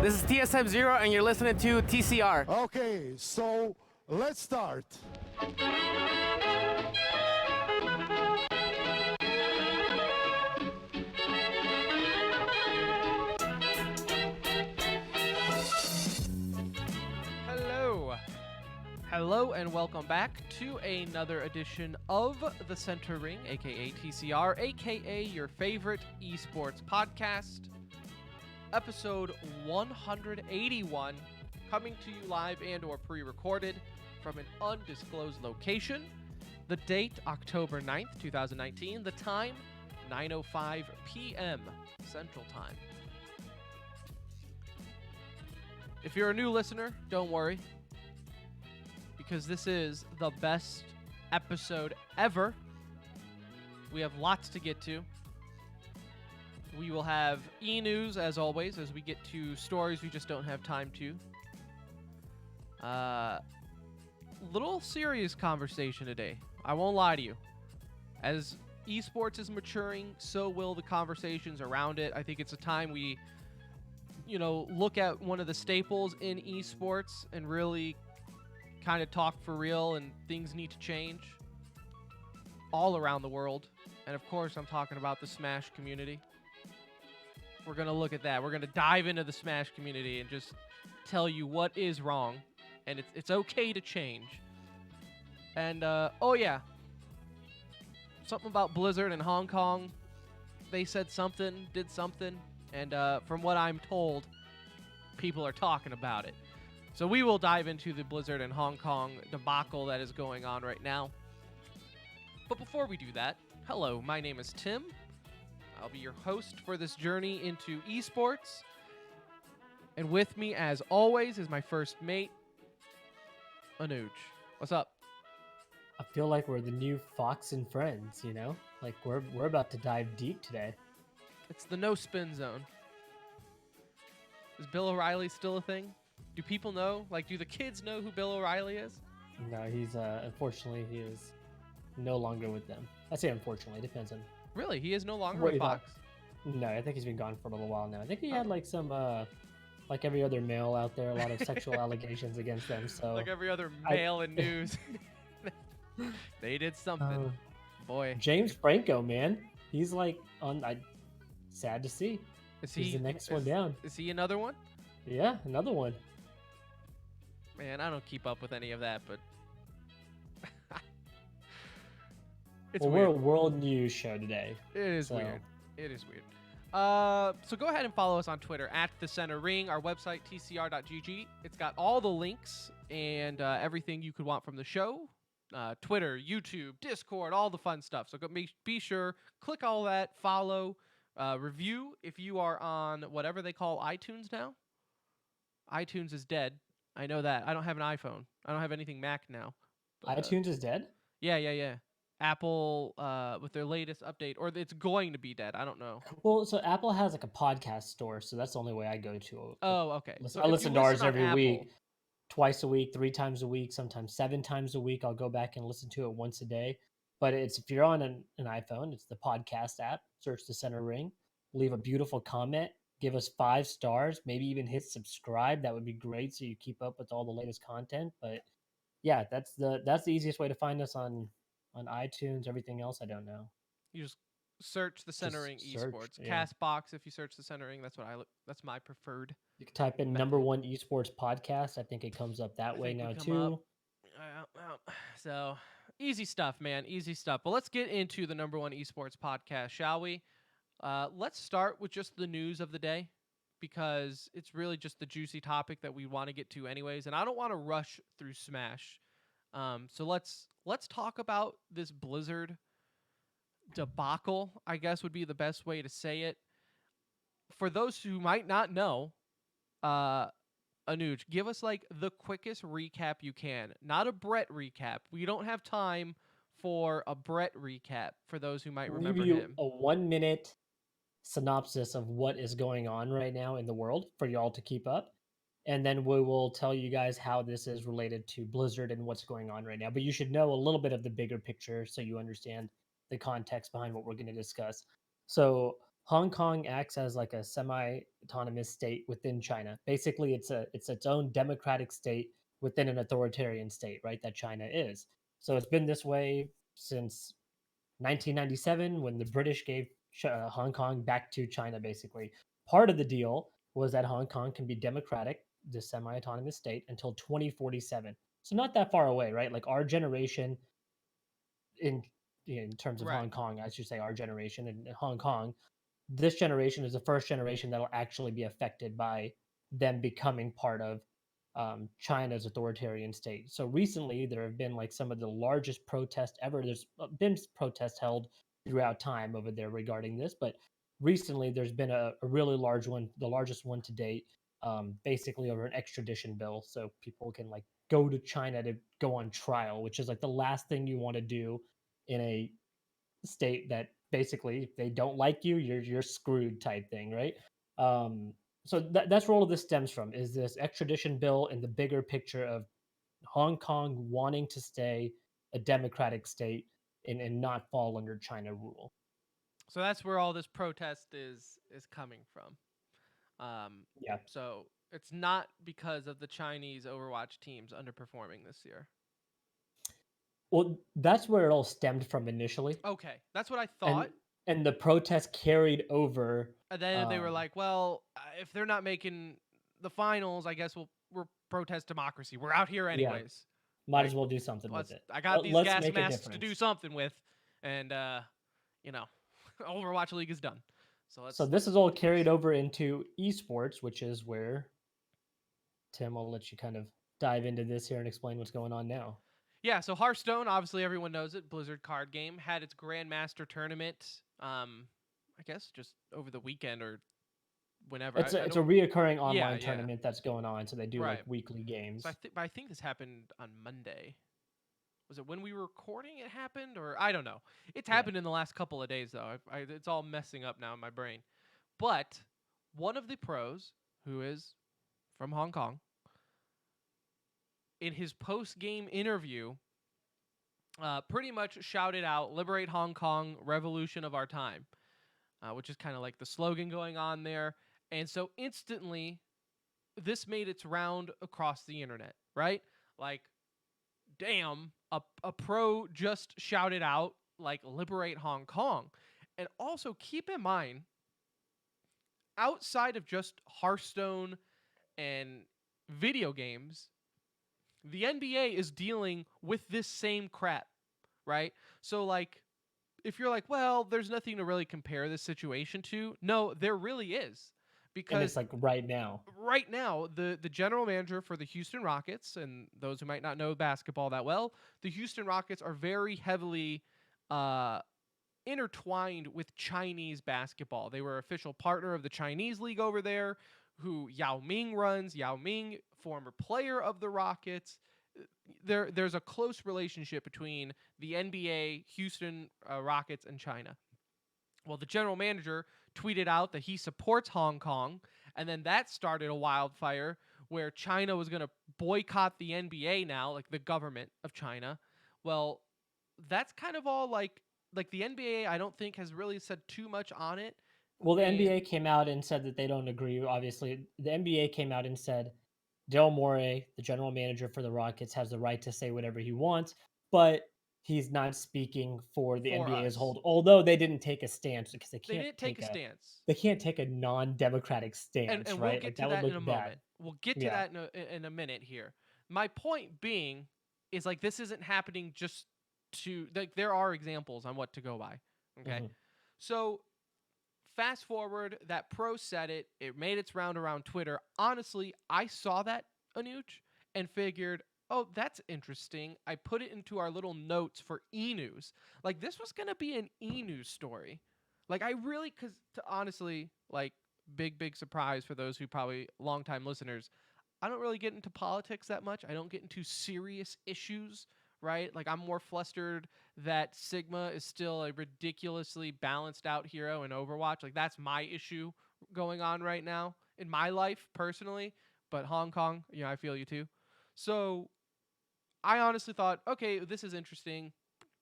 This is TSM Zero, and you're listening to TCR. Okay, so let's start. Hello and welcome back to another edition of The Center Ring, aka TCR, aka your favorite esports podcast. Episode 181, coming to you live and or pre-recorded from an undisclosed location. The date, October 9th, 2019. The time, 9:05 p.m. Central Time. If you're a new listener, don't worry, because this is the best episode ever. We have lots to get to. We will have e-news, as always, as we get to stories we just don't have time to. Little serious conversation today. I won't lie to you. As esports is maturing, so will the conversations around it. I think it's a time we, look at one of the staples in esports and really kind of talk for real, and things need to change all around the world. And of course, I'm talking about the Smash community. We're going to look at that. We're going to dive into the Smash community and just tell you what is wrong, and it's okay to change. And something about Blizzard and Hong Kong. They said something, did something, and from what I'm told, people are talking about it. So we will dive into the Blizzard and Hong Kong debacle that is going on right now. But before we do that, hello, my name is Tim. I'll be your host for this journey into esports. And with me, as always, is my first mate, Anuj. What's up? I feel like we're the new Fox and Friends, Like we're about to dive deep today. It's the no spin zone. Is Bill O'Reilly still a thing? Do people know? Like, do the kids know who Bill O'Reilly is? No, he's unfortunately he is no longer with them. I say unfortunately, depends on. Really? He is no longer with Fox? No, I think he's been gone for a little while now. I think he had like some like every other male out there, a lot of sexual allegations against them. So like every other male in news. They did something. Boy. James Franco, man. He's like sad to see. He's the next one down. Is he another one? Yeah, another one. Man, I don't keep up with any of that, but it's weird. We're a world news show today. It is weird. It is weird. So go ahead and follow us on Twitter at The Center Ring, our website, tcr.gg. It's got all the links and everything you could want from the show. Twitter, YouTube, Discord, all the fun stuff. So be sure, click all that, follow, review if you are on whatever they call iTunes now. iTunes is dead. I know that. I don't have an iPhone. I don't have anything Mac now. But, iTunes is dead? Yeah. Apple, with their latest update, or it's going to be dead. I don't know. Well, so Apple has like a podcast store, so that's the only way I go to. Oh, okay. I listen to ours every week, twice a week, 3 times a week, sometimes 7 times a week. I'll go back and listen to it once a day. But if you're on an iPhone, it's the podcast app. Search The Center Ring. Leave a beautiful comment. Give us 5 stars, maybe even hit subscribe. That would be great, so you keep up with all the latest content. But yeah, that's the easiest way to find us on iTunes. Everything else, I don't know. You just search The Center Ring Esports. Yeah. Castbox, if you search The Center Ring, that's what that's my preferred. You can type in method. #1 esports podcast. I think it comes up that way now too. So easy stuff, man. Easy stuff. But let's get into the #1 esports podcast, shall we? Let's start with just the news of the day, because it's really just the juicy topic that we want to get to anyways, and I don't want to rush through Smash. So let's talk about this Blizzard debacle, I guess would be the best way to say it. For those who might not know, Anuj, give us like the quickest recap you can. Not a Brett recap. We don't have time for a Brett recap for those who might remember him. A 1-minute synopsis of what is going on right now in the world for y'all to keep up, and then we will tell you guys how this is related to Blizzard and what's going on right now. But you should know a little bit of the bigger picture so you understand the context behind what we're going to discuss. So Hong Kong acts as like a autonomous state within China. Basically, it's its own democratic state within an authoritarian state, right? That China is. So it's been this way since 1997 when the British gave Hong Kong back to China. Basically, part of the deal was that Hong Kong can be democratic, the semi-autonomous state, until 2047. So not that far away, right? Like our generation in in terms of Right. Hong Kong, I should say our generation in Hong Kong, this generation is the first generation that'll actually be affected by them becoming part of China's authoritarian state. So recently, there have been like some of the largest protests ever. There's been protests held throughout time over there regarding this, but recently there's been a really large one, the largest one to date, basically over an extradition bill, so people can like go to China to go on trial, which is like the last thing you want to do in a state that basically if they don't like you, you're screwed type thing, right? Um, so that's where all of this stems from is this extradition bill and the bigger picture of Hong Kong wanting to stay a democratic state and not fall under China rule. So that's where all this protest is coming from. Yeah. So it's not because of the Chinese Overwatch teams underperforming this year. Well, that's where it all stemmed from initially, Okay, that's what I and thought. and the protest carried over. And then they were like, "Well, if they're not making the finals, I guess we're protest democracy. We're out here Yeah, anyways. might Like, as well do something with let's. it. I got these Let's gas make a masks to do difference. something with, and you know, Overwatch League is done. So So let's. this is all carried over into esports, which is where Tim, I'll let you kind of dive into this here and explain what's going on now. Yeah, so Hearthstone, obviously everyone knows it. Blizzard card game had its Grandmaster tournament. I guess just over the weekend or whenever. It's I a don't. reoccurring Yeah, online yeah, tournament that's going on, so they do like right. weekly So games. I think this happened on Monday. Was it when we were recording? It happened, or I don't know. It's Yeah. happened in the last couple of days though. It's all messing up now in my brain. But one of the pros, who is from Hong Kong, in his post-game interview, pretty much shouted out "Liberate Hong Kong, Revolution of Our Time," which is kind of like the slogan going on there. And so instantly, this made its round across the internet, right? Like, damn, a pro just shouted out, like, "Liberate Hong Kong." And also keep in mind, outside of just Hearthstone and video games, the NBA is dealing with this same crap, right? So, like, if you're like, well, there's nothing to really compare this situation to, no, there really is. And it's Because like right now. right now, the general manager for the Houston Rockets, and those who might not know basketball that well, the Houston Rockets are very heavily uh, intertwined with Chinese basketball. They were official partner of the Chinese league over there, who Yao Ming runs. Yao Ming, former player of the Rockets. There's a close relationship between the NBA, Houston Rockets, and China. Well, the general manager tweeted out that he supports Hong Kong, and then that started a wildfire where China was going to boycott the NBA now, like the government of China. Well, that's kind of all like the NBA I don't think has really said too much on it. Well, the And NBA came out and said that they don't agree. Obviously, the NBA came out and said Daryl Morey, the general manager for the Rockets, has the right to say whatever he wants, but he's not speaking for the for NBA as a us, whole. Although they didn't take a stance because they didn't take a stance. they can't take a non-democratic stance, And we'll right? get Like to that would that in look a bad. moment. We'll get to Yeah. that in a minute here. My point being is like this isn't happening just to like there are examples on what to go by. Okay. Hmm. So fast forward, that pro said it. It made its round around Twitter. Honestly, I saw that, Anuj, and figured, oh, that's interesting. I put it into our little notes for e news. Like, this was going to be an e news story. Like, I really, because to honestly, like, big surprise for those who probably longtime listeners. I don't really get into politics that much. I don't get into serious issues, right? Like I'm more flustered that Sigma is still a ridiculously balanced out hero in Overwatch. Like that's my issue going on right now in my life personally. But Hong Kong, I feel you too. So I honestly thought, okay, this is interesting.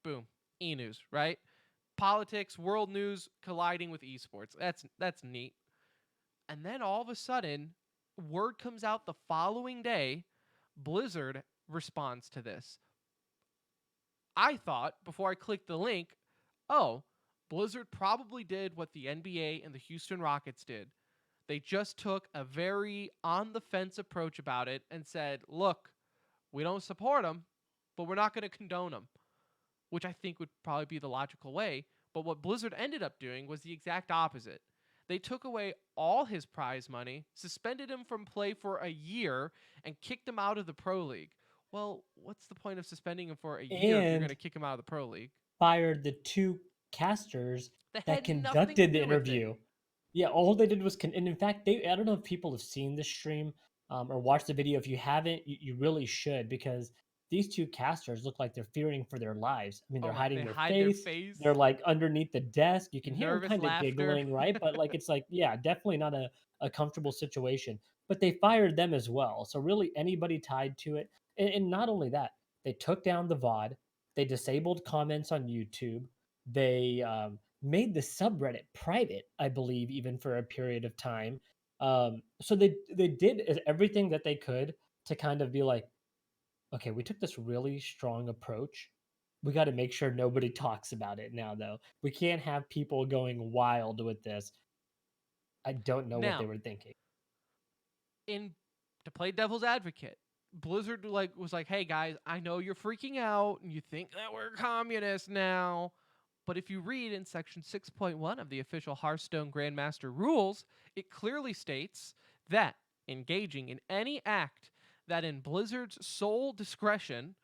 Boom, e news, right? Politics, world news colliding with esports. That's neat. And then all of a sudden, word comes out the following day, Blizzard responds to this. I thought before I clicked the link, oh, Blizzard probably did what the NBA and the Houston Rockets did. They just took a very on the fence approach about it and said, look, we don't support them, but we're not going to condone them, which I think would probably be the logical way. But what Blizzard ended up doing was the exact opposite. They took away all his prize money, suspended him from play for a year, and kicked him out of the Pro League. Well, what's the point of suspending him for a year if you're going And to kick him out of the Pro League? fired the two casters That that had nothing to conducted the do with it. interview. Yeah, all they did was, and in fact, I don't know if people have seen this stream or watched the video. If you haven't, you really should, because these two casters look like they're fearing for their lives. I mean, Oh they're my, hiding they their hide their face. face. They're like underneath the desk. You can hear them Nervous kind of laughter. giggling, right? But like, it's like, yeah, definitely not a comfortable situation. But they fired them as well. So really, anybody tied to it, and not only that, they took down the VOD. They disabled comments on YouTube. They made the subreddit private, I believe, even for a period of time. So they did everything that they could to kind of be like, okay, we took this really strong approach. We got to make sure nobody talks about it now, though. We can't have people going wild with this. I don't know what they Now, were thinking. to play devil's advocate, Blizzard was like, "Hey guys, I know you're freaking out and you think that we're communists now, but if you read in section 6.1 of the official Hearthstone Grandmaster rules, it clearly states that engaging in any act that in Blizzard's sole discretion,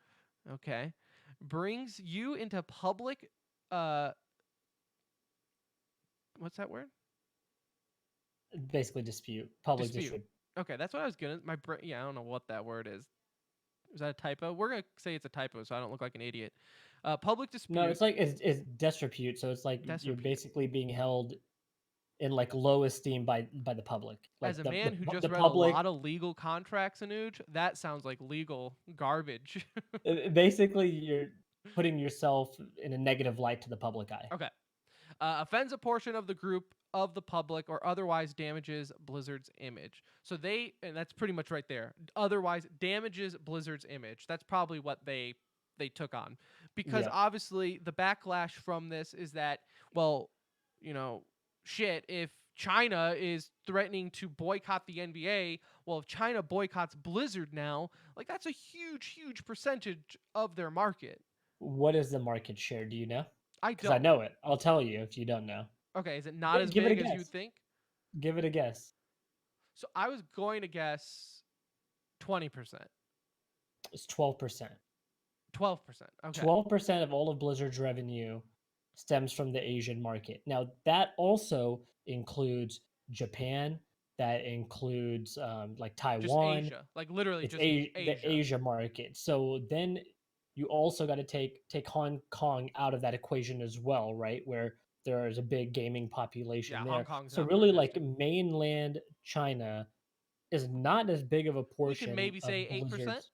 okay, brings you into public what's that word? Basically, public Dispute. dispute. Okay, that's what I was gonna. Yeah, I don't know what that word is. Is that a typo? We're gonna say it's a typo, so I don't look like an idiot. Public dispute. No, it's like it's disrepute. So it's like you're Disrepute. basically being held in like low esteem by the public. Like As a man who just the read public, a lot of legal contracts, Anuj, that sounds like legal garbage. basically you're putting yourself in a negative light to the public eye. Okay. Offends a portion of the group of the public or otherwise damages Blizzard's image. So and that's pretty much right there. Otherwise damages Blizzard's image. That's probably what they took on. Because Yep. obviously the backlash from this is that, well, shit, if China is threatening to boycott the NBA, well, if China boycotts Blizzard now, like that's a huge, huge percentage of their market. What is the market share? Do you know? I Because I don't. know it. I'll tell you if you don't know. Okay, is it not as Give it a big as you guess. think? Give it a guess. So I was going to guess 20%. It's 12%. 12%. Okay. 12% of all of Blizzard's revenue stems from the Asian market. Now, that also includes Japan. That includes like Just Taiwan. Asia. Like literally It's just the Asia. Asia market. So then you also got to take Hong Kong out of that equation as well, right? Where there is a big gaming population Yeah, there. Hong Kong's So not really, like existing. mainland China is not as big of a We could portion maybe of say 8%, Blizzard's.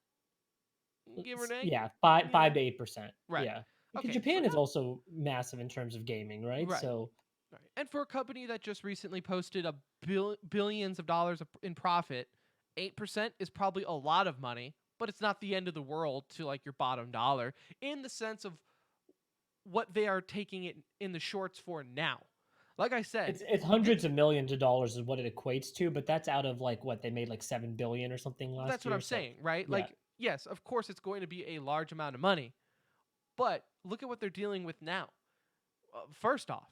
give or take. Yeah, You know? 5 to 8%. Right. Yeah, because Okay. So Japan is also massive in terms of gaming, right? right. So Right. And for a company that just recently posted billions of dollars in profit, 8% is probably a lot of money, but it's not the end of the world to like your bottom dollar in the sense of what they are taking it in the shorts for now. Like I said, it's hundreds of millions of dollars is what it equates to, but that's out of like what they made like 7 billion or something last that's what year. I'm saying, right? Yeah. Like, yes, of course it's going to be a large amount of money, but look at what they're dealing with now. First off,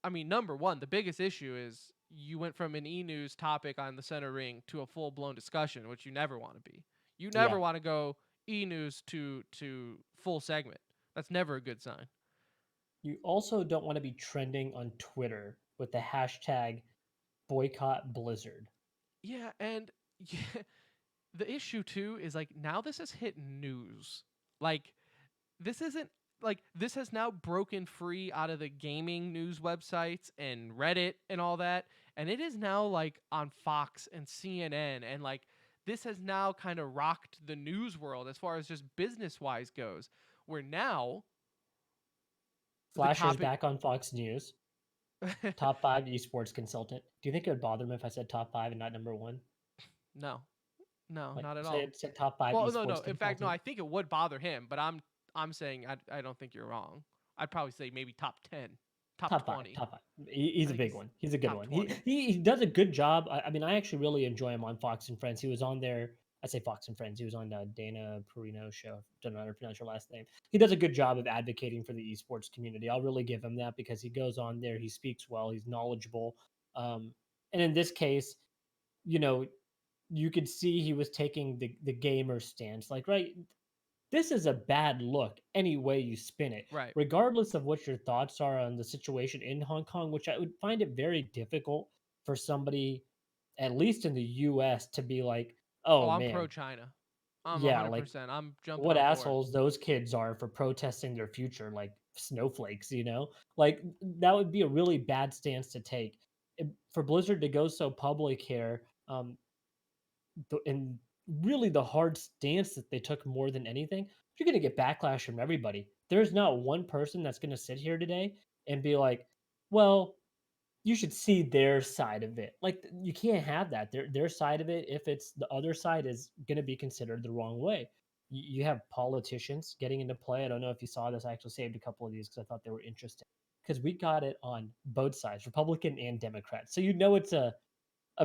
I mean, number one, the biggest issue is you went from an e-news topic on the center ring to a full-blown discussion, which you never want to be. You never want to go e-news to full segment. That's never a good sign. You also don't want to be trending on Twitter with the hashtag boycott Blizzard. Yeah, and the issue too is like now this has hit news. Like this isn't like this has now broken free out of the gaming news websites and Reddit and all that, and it is now like on Fox and CNN, and like this has now kind of rocked the news world as far as just business wise goes, where now Flasher's back on Fox News. Top 5 esports consultant. Do you think it would bother him if I said top 5 and not number 1? No, no, Like, not at say all. it said top 5 Well, no, no. esports In fact, no. consultant. I think it would bother him, but I'm saying I don't think you're wrong. I'd probably say maybe top 10, top Top 5, 20. top 5. He's I a think big he's one. He's a good top one. He 20. he he does a good job. I mean, I actually really enjoy him on Fox and Friends. He was on there. I say Fox and Friends. He was on Dana Perino's show. Don't know how to pronounce your last name. He does a good job of advocating for the esports community. I'll really give him that because he goes on there. He speaks well. He's knowledgeable. And in this case, you know, you could see he was taking the gamer stance. Like, right, this is a bad look any way you spin it, Right. regardless of what your thoughts are on the situation in Hong Kong, which I would find it very difficult for somebody, at least in the US, to be like, Oh, oh I'm pro man, China. I'm yeah, like 100%. I'm jumping what on board. assholes those kids are for protesting their future, like snowflakes, you know? Like that would be a really bad stance to take. For Blizzard to go so public here, and really the hard stance that they took more than anything, you're going to get backlash from everybody. There's not one person that's going to sit here today and be like, well, you should see their side of it. Like you can't have that. Their side of it, if it's the other side, is going to be considered the wrong way. You have politicians getting into play. I don't know if you saw this. I actually saved a couple of these because I thought they were interesting. Because we got it on both sides, Republican and Democrat. So you know it's a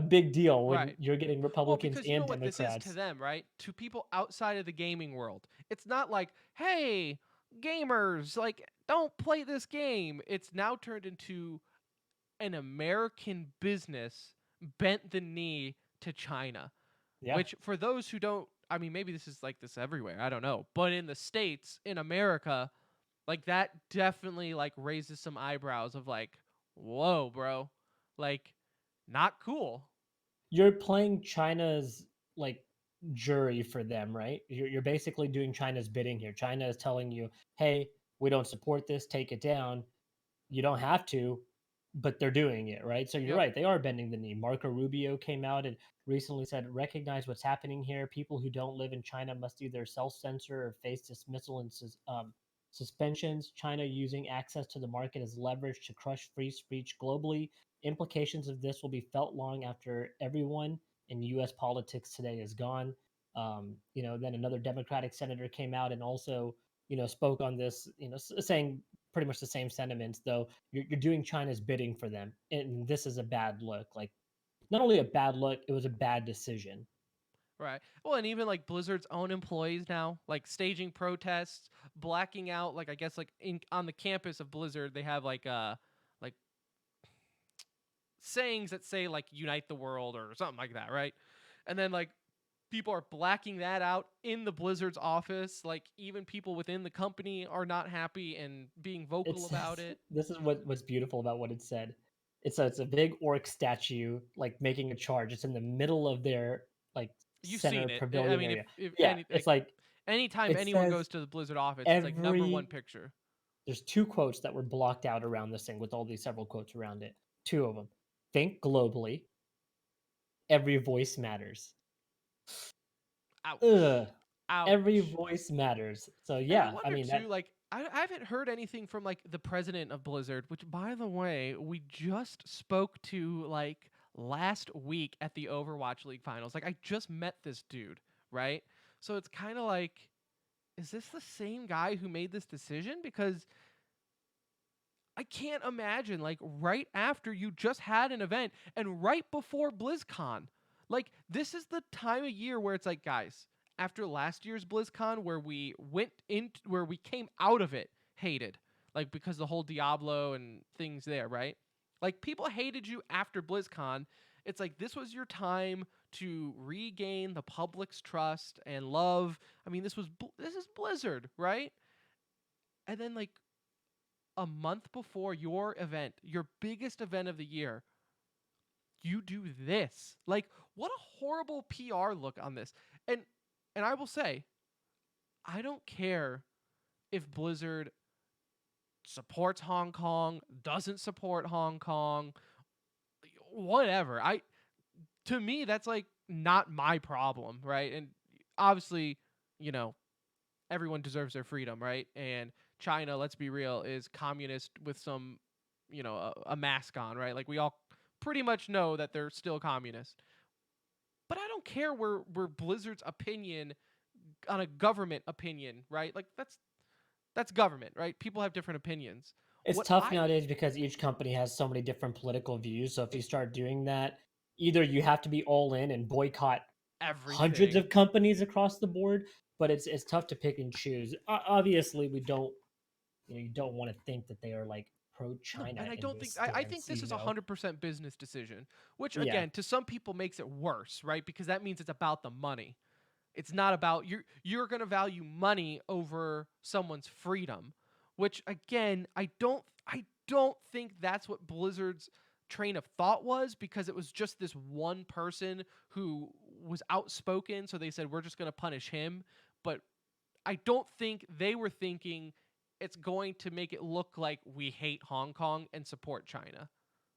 big deal when Right. you're getting Well, Republicans because you know and what this is to Democrats. them, right? To people outside of the gaming world. It's not like, hey, gamers, like, don't play this game. It's now turned into an American business bent the knee to China, Yeah. which for those who don't, I mean, maybe this is like this everywhere. I don't know. But in the States, in America, like that definitely like raises some eyebrows of like, whoa, bro. Like, not cool. You're playing China's like jury for them, right? You're basically doing China's bidding here. China is telling you, "Hey, we don't support this, take it down." You don't have to, but they're doing it, right? So you're Yep. right. They are bending the knee. Marco Rubio came out and recently said, recognize what's happening here. People who don't live in China must either self censor or face dismissal and suspensions. China using access to the market as leverage to crush free speech globally. Implications of this will be felt long after everyone in US politics today is gone. Then another Democratic senator came out and also, spoke on this, saying pretty much the same sentiments, though you're doing China's bidding for them. And this is a bad look. Like, not only a bad look, it was a bad decision. Right. Well, and even like Blizzard's own employees now, like staging protests, blacking out. Like I guess like on the campus of Blizzard, they have like sayings that say like "unite the world" or something like that, right? And then like people are blacking that out in the Blizzard's office. Like even people within the company are not happy and being It vocal about says it. this is what's beautiful about what it said. It's a big orc statue like making a charge. It's in the middle of their like You've center seen it. I pavilion mean, area. if Yeah, any it's like like anytime it anyone says goes to the Blizzard office, it's like number one every picture. there's two quotes that were blocked out around this thing with all these several quotes around it. Two of them. Think globally. Every voice matters. Ouch. Ugh. Every Ouch. voice matters. So And I yeah, I wonder mean too, that like I haven't heard anything from like the president of Blizzard, which by the way, we just spoke to like last week at the Overwatch League finals. Like I just met this dude, right? So it's kind of like, is this the same guy who made this decision? Because I can't imagine like right after you just had an event and right before BlizzCon. Like this is the time of year where it's like, guys, after last year's BlizzCon where we came out of it hated, like because the whole Diablo and things there, right? Like people hated you after BlizzCon. It's like this was your time to regain the public's trust and love. I mean, this is Blizzard, right? And then like a month before your event, your biggest event of the year, you do this. Like, what a horrible PR look on this. And I will say, I don't care if Blizzard supports Hong Kong, doesn't support Hong Kong, whatever. I To me that's like not my problem, right? And obviously, you know, everyone deserves their freedom, right? And China, let's be real, is communist with some a mask on, right? Like we all pretty much know that they're still communist. But I don't care where Blizzard's opinion on a government opinion, right? Like that's government, right? People have different opinions. It's What tough I nowadays because each company has so many different political views. So if you it, start doing that, either you have to be all in and boycott hundreds everything. of companies across the board, but it's tough to pick and choose. Obviously, we don't you don't want to think that they are like pro No, China and I in don't think this I think stance, this you is know. 100% business decision, which Yeah. again to some people makes it worse, right? Because that means it's about the money. It's not about you're going to value money over someone's freedom, which again, I don't think that's what Blizzard's train of thought was, because it was just this one person who was outspoken, so they said we're just going to punish him, but I don't think they were thinking it's going to make it look like we hate Hong Kong and support China.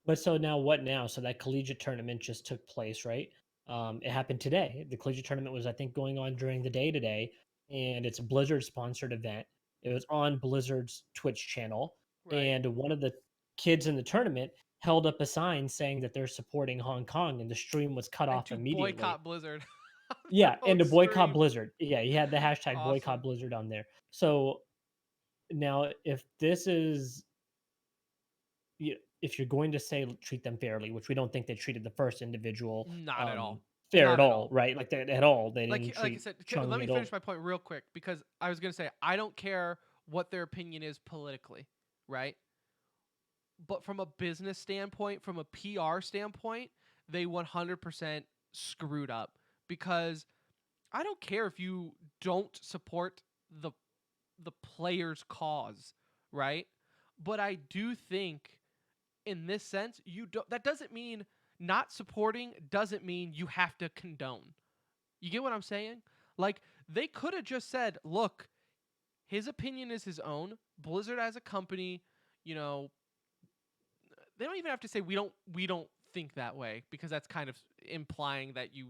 But so now what now? So that collegiate tournament just took place, right? It happened today. The collegiate tournament was, I think, going on during the day today, and it's a Blizzard sponsored event. It was on Blizzard's Twitch channel, Right. and one of the kids in the tournament held up a sign saying that they're supporting Hong Kong, and the stream was cut And off to immediately. boycott Blizzard on their Yeah, and own to boycott stream. Blizzard. Yeah, he had the hashtag boycott Awesome. Blizzard on there. So now, if this is if you're going to say treat them fairly, which we don't think they treated the first individual Not at all. fair at Not at all, all. right? Like that at all. They didn't Like I treat said, Chung let me at finish all. my point real quick, because I was going to say I don't care what their opinion is politically, right? But from a business standpoint, from a PR standpoint, they 100% screwed up, because I don't care if you don't support the player's cause, right? But I do think in this sense, you don't that doesn't mean not supporting doesn't mean you have to condone. You get what I'm saying? Like they could have just said, "Look, his opinion is his own. Blizzard as a company, you know, they don't even have to say we don't think that way, because that's kind of implying that you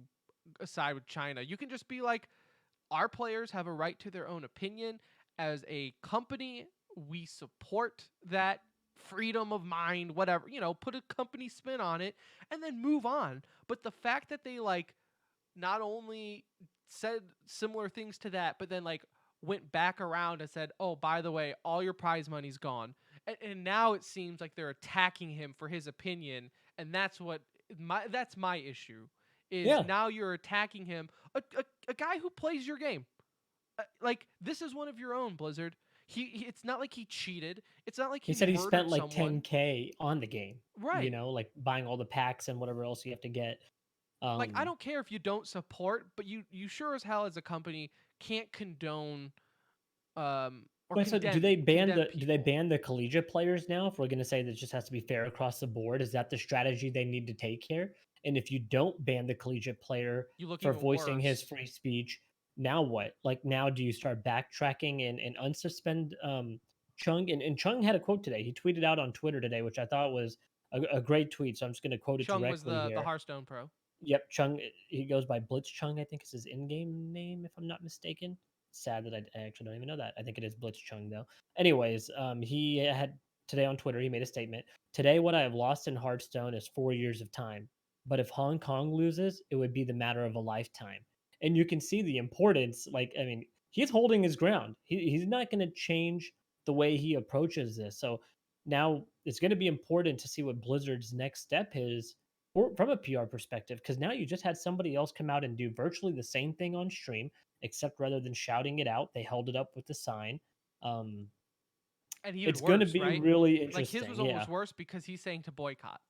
side with China. You can just be like, our players have a right to their own opinion. As a company, we support that freedom of mind, whatever, put a company spin on it and then move on. But the fact that they like not only said similar things to that, but then like went back around and said, "Oh, by the way, all your prize money's gone," and now it seems like they're attacking him for his opinion, and that's my issue. Is Yeah. now you're attacking him, a guy who plays your game. Like this is one of your own, Blizzard. It's not like he cheated. It's not like He he said he spent murdered like someone. 10K on the game, Right. like buying all the packs and whatever else you have to get. Like I Um don't care if you don't support, but you sure as hell as a company can't condone or Wait, so condemn do they people. ban the collegiate players now? If we're going to say that it just has to be fair across the board, is that the strategy they need to take here? And if you don't ban the collegiate player You look for even voicing his worse. free speech, now what? Like now, do you start backtracking and unsuspend Chung? And Chung had a quote today. He tweeted out on Twitter today, which I thought was a great tweet. So I'm just going to quote it Chung was directly the here. Hearthstone pro. Yep, Chung. He goes by Blitz Chung. I think is his in-game name, if I'm not mistaken. Sad that I actually don't even know that. I think it is Blitz Chung though. Anyways, he had today on Twitter. He made a statement. Today, what I have lost in Hearthstone is 4 years of time. But if Hong Kong loses, it would be the matter of a lifetime. And you can see the importance. Like, I mean, he's holding his ground. He's not going to change the way he approaches this. So now it's going to be important to see what Blizzard's next step is from a PR perspective, because now you just had somebody else come out and do virtually the same thing on stream, except rather than shouting it out, they held it up with the sign. Um, And even it's going to worse, be right? really Like his interesting. was Yeah, almost worse because he's saying to boycott.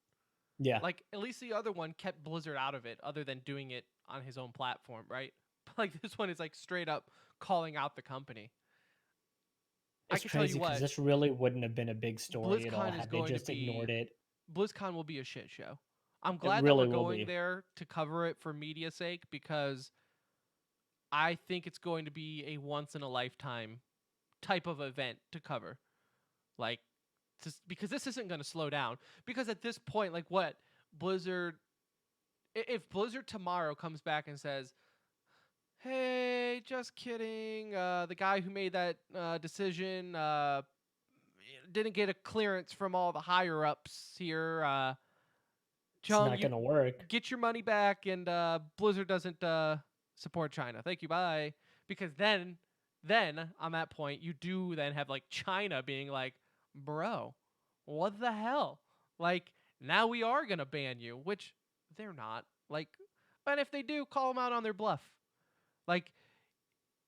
yeah, Like at least the other one kept Blizzard out of it, other than doing it on his own platform, right? Like this one is like straight up calling out the company. I it's can tell you crazy because what, this really wouldn't have been a big story at all BlizzCon is had they going to just be ignored it. BlizzCon will be a shit show. I'm It glad that we're really will going be. there to cover it for media sake, because I think it's going to be a once in a lifetime type of event to cover. Like just because this isn't going to slow down, because at this point, like what Blizzard if Blizzard tomorrow comes back and says, "Hey, just kidding. The guy who made that decision didn't get a clearance from all the higher ups here. It's Chung, not you going to work. get your money back, and Blizzard doesn't support China. Thank you, bye. Because then on that point, you do then have like China being like, bro, what the hell? Like now we are gonna ban you, which they're not. Like, but if they do, call them out on their bluff. Like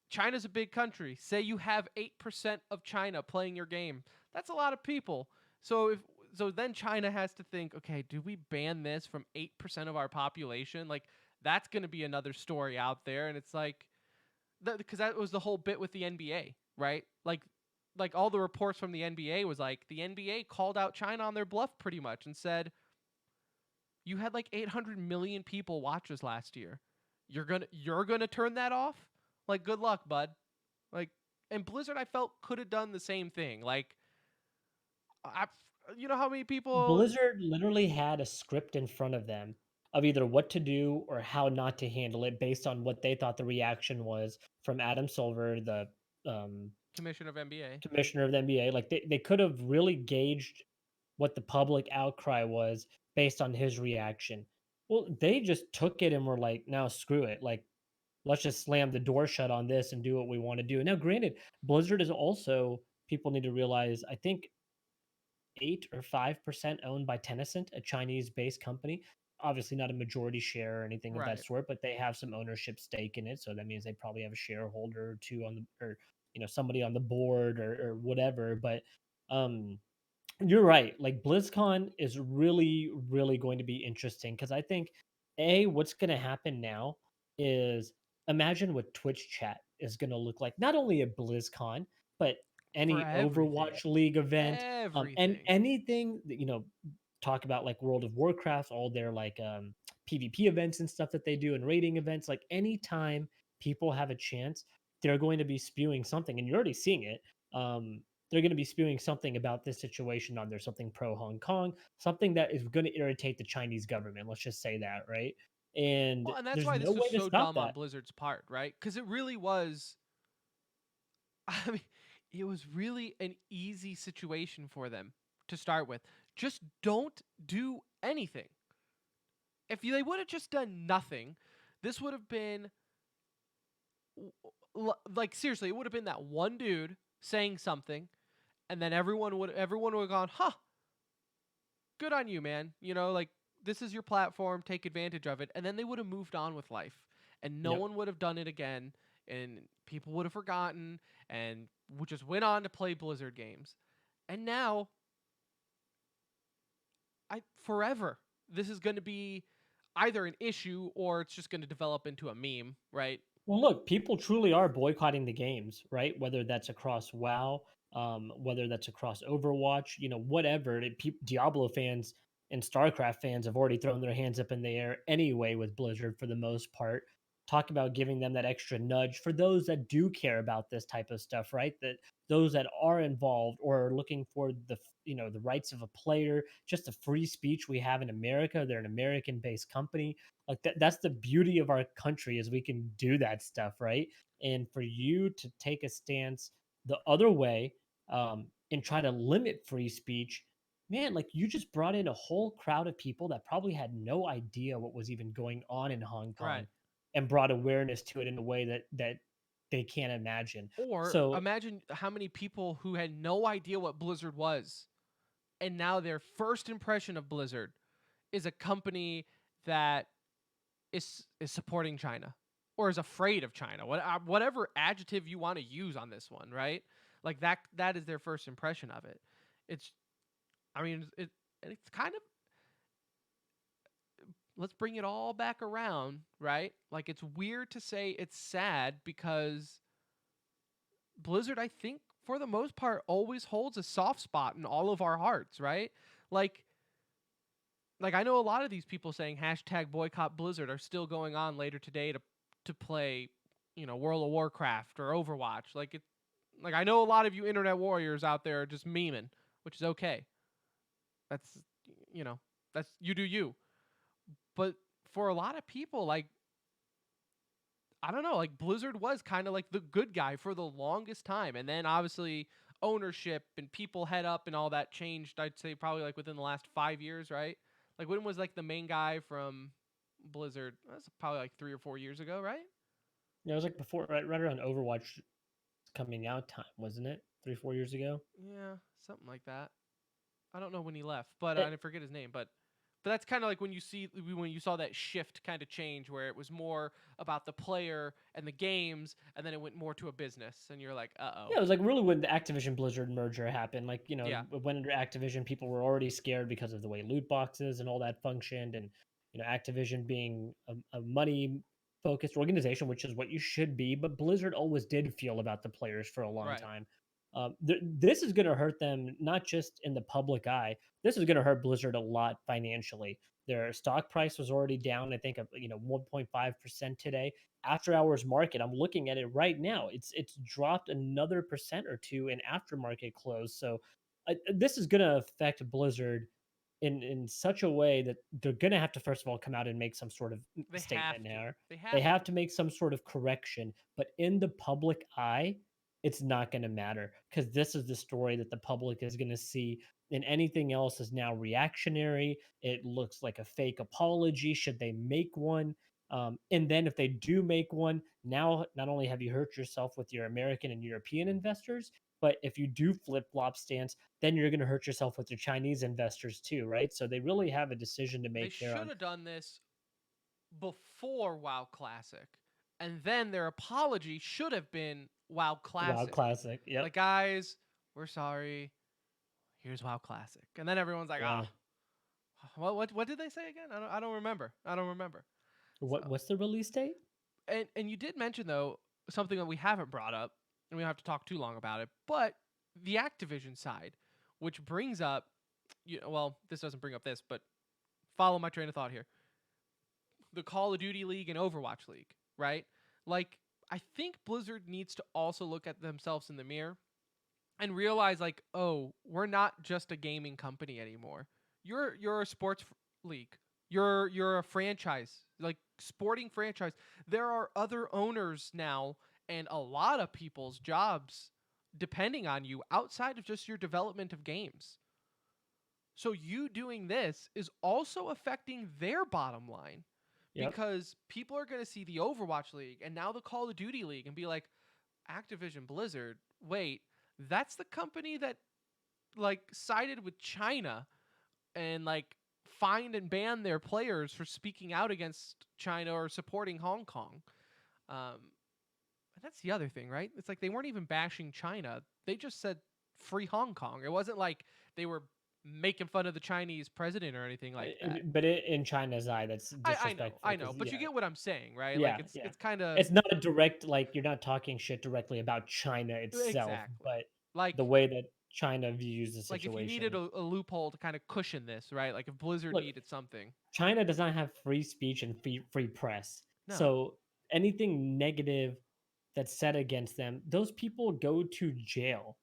China's a big country. Say you have 8% of China playing your game. That's a lot of people. So then China has to think, okay, do we ban this from 8% of our population? Like that's going to be another story out there, and it's like because that was the whole bit with the NBA, right? Like all the reports from the NBA was like the NBA called out China on their bluff pretty much and said you had like 800 million people watch us last year. You're gonna turn that off? Like good luck, bud. Like and Blizzard I felt could have done the same thing. Like I you know how many people Blizzard literally had a script in front of them of either what to do or how not to handle it based on what they thought the reaction was from Adam Silver, the um, commission of NBA. commissioner of the NBA. Like they could have really gauged what the public outcry was based on his reaction. Well, they just took it and were like, now screw it. Like, let's just slam the door shut on this and do what we want to do. Now, granted, Blizzard is also, people need to realize, I think 8 or 5% owned by Tencent, a Chinese-based company. Obviously, not a majority share or anything of that Right. sort, but they have some ownership stake in it. So that means they probably have a shareholder or two on the, or somebody on the board or whatever. But um, you're right. Like BlizzCon is really, really going to be interesting because I think what's going to happen now is imagine what Twitch chat is going to look like. Not only at BlizzCon, but For any everything. Overwatch League event, and Everything. anything that, talk about like World of Warcraft, all their like PvP events and stuff that they do and rating events. Like anytime people have a chance, they're going to be spewing something, and you're already seeing it. Um, they're going to be spewing something about this situation on there, something pro Hong Kong, something that is going to irritate the Chinese government. Let's just say that, right? And Well, and that's there's why no this was way to so stop dumb on that. Blizzard's part, right? Because it really was. I mean, it was really an easy situation for them to start with. Just don't do anything. If they would have just done nothing, this would have been like seriously, it would have been that one dude saying something, and then everyone would have gone, "Huh, good on you, man." Like this is your platform, take advantage of it, and then they would have moved on with life, and no Yep. one would have done it again, and people would have forgotten, and would just went on to play Blizzard games, and now I forever this is going to be either an issue or it's just going to develop into a meme, right? Well, look, people truly are boycotting the games, right? Whether that's across WoW, whether that's across Overwatch, whatever. Diablo fans and StarCraft fans have already thrown their hands up in the air anyway with Blizzard for the most part. Talk about giving them that extra nudge for those that do care about this type of stuff, right? That those that are involved or are looking for the rights of a player, just the free speech we have in America. They're an American-based company, like that's the beauty of our country is we can do that stuff, right? And for you to take a stance the other way, and try to limit free speech, man, like you just brought in a whole crowd of people that probably had no idea what was even going on in Hong Right. Kong and brought awareness to it in a way that they can't imagine. Or So imagine how many people who had no idea what Blizzard was, and now their first impression of Blizzard is a company that is supporting China or is afraid of China. Whatever adjective you want to use on this one, right? Like that is their first impression of it. It's I mean it's kind of let's bring it all back around, right? Like it's weird to say it's sad because Blizzard, I think, for the most part, always holds a soft spot in all of our hearts, right? Like, like I know a lot of these people saying hashtag boycott Blizzard are still going on later today to play, World of Warcraft or Overwatch. Like I know a lot of you internet warriors out there are just memeing, which is okay. That's you know, that's you do you. But for a lot of people, like I don't know, like Blizzard was kind of like the good guy for the longest time, and then obviously ownership and people head up and all that changed. I'd say probably like within the last 5 years, right? Like when was like the main guy from Blizzard? That's probably like 3 or 4 years ago, right? Yeah, it was like before, right around Overwatch coming out time, wasn't it? 3 4 years ago. Yeah, something like that. I don't know when he left, but Eh, I forget his name. But that's kind of like when you saw that shift kind of change where it was more about the player and the games, and then it went more to a business, and you're like, uh Yeah, oh, it was like really when the Activision Blizzard merger happened. Like, yeah, it went under Activision, people were already scared because of the way loot boxes and all that functioned. And, Activision being a money focused organization, which is what you should be. But Blizzard always did feel about the players for a long right. time. This is going to hurt them, not just in the public eye. This is going to hurt Blizzard a lot financially. Their stock price was already down, I think, 1.5% today. After hours market, I'm looking at it right now. It's dropped another percent or two in aftermarket close. So this is going to affect Blizzard in such a way that they're going to have to first of all come out and make some sort of They have statement to. here. They They have to. have to make some sort of correction, but in the public eye, it's not going to matter because this is the story that the public is going to see, and anything else is now reactionary. It looks like a fake apology should they make one. And then if they do make one, now not only have you hurt yourself with your American and European investors, but if you do flip flop stance, then you're going to hurt yourself with your Chinese investors too, right? So they really have a decision to They make there should on have done this before WoW Classic, and then their apology should have been WoW WoW Classic. Classic. Yep. Like, guys, we're sorry. Here's WoW Classic, and then everyone's like, Yeah. ah, what did they say again? I don't remember. I don't remember. So What's the release date? and you did mention though something that we haven't brought up, and we don't have to talk too long about it, but the Activision side, which brings up, well, this doesn't bring up this, but follow my train of thought here. The Call of Duty League and Overwatch League, right? Like, I think Blizzard needs to also look at themselves in the mirror and realize, like, oh, we're not just a gaming company anymore. You're a sports league. You're a franchise, like sporting franchise. There are other owners now, and a lot of people's jobs depending on you outside of just your development of games. So you doing this is also affecting their bottom line Yep. because people are going to see the Overwatch League and now the Call of Duty League and be like, Activision Blizzard, wait, that's the company that like sided with China and like fined and banned their players for speaking out against China or supporting Hong Kong. And that's the other thing, right? It's like they weren't even bashing China. They just said free Hong Kong. It wasn't like they were making fun of the Chinese president or anything like that. But in China's eye, that's disrespectful. I know, Because but you get what I'm saying, right? Like yeah, yeah. it's kind of It's not a direct, like, you're not talking shit directly about China itself, exactly but the like way that China views the like if you needed situation. a loophole to kind of cushion this, right? Like if Blizzard Look, needed something, China does not have free speech and free press. no, So anything negative that's said against them, those people go to jail,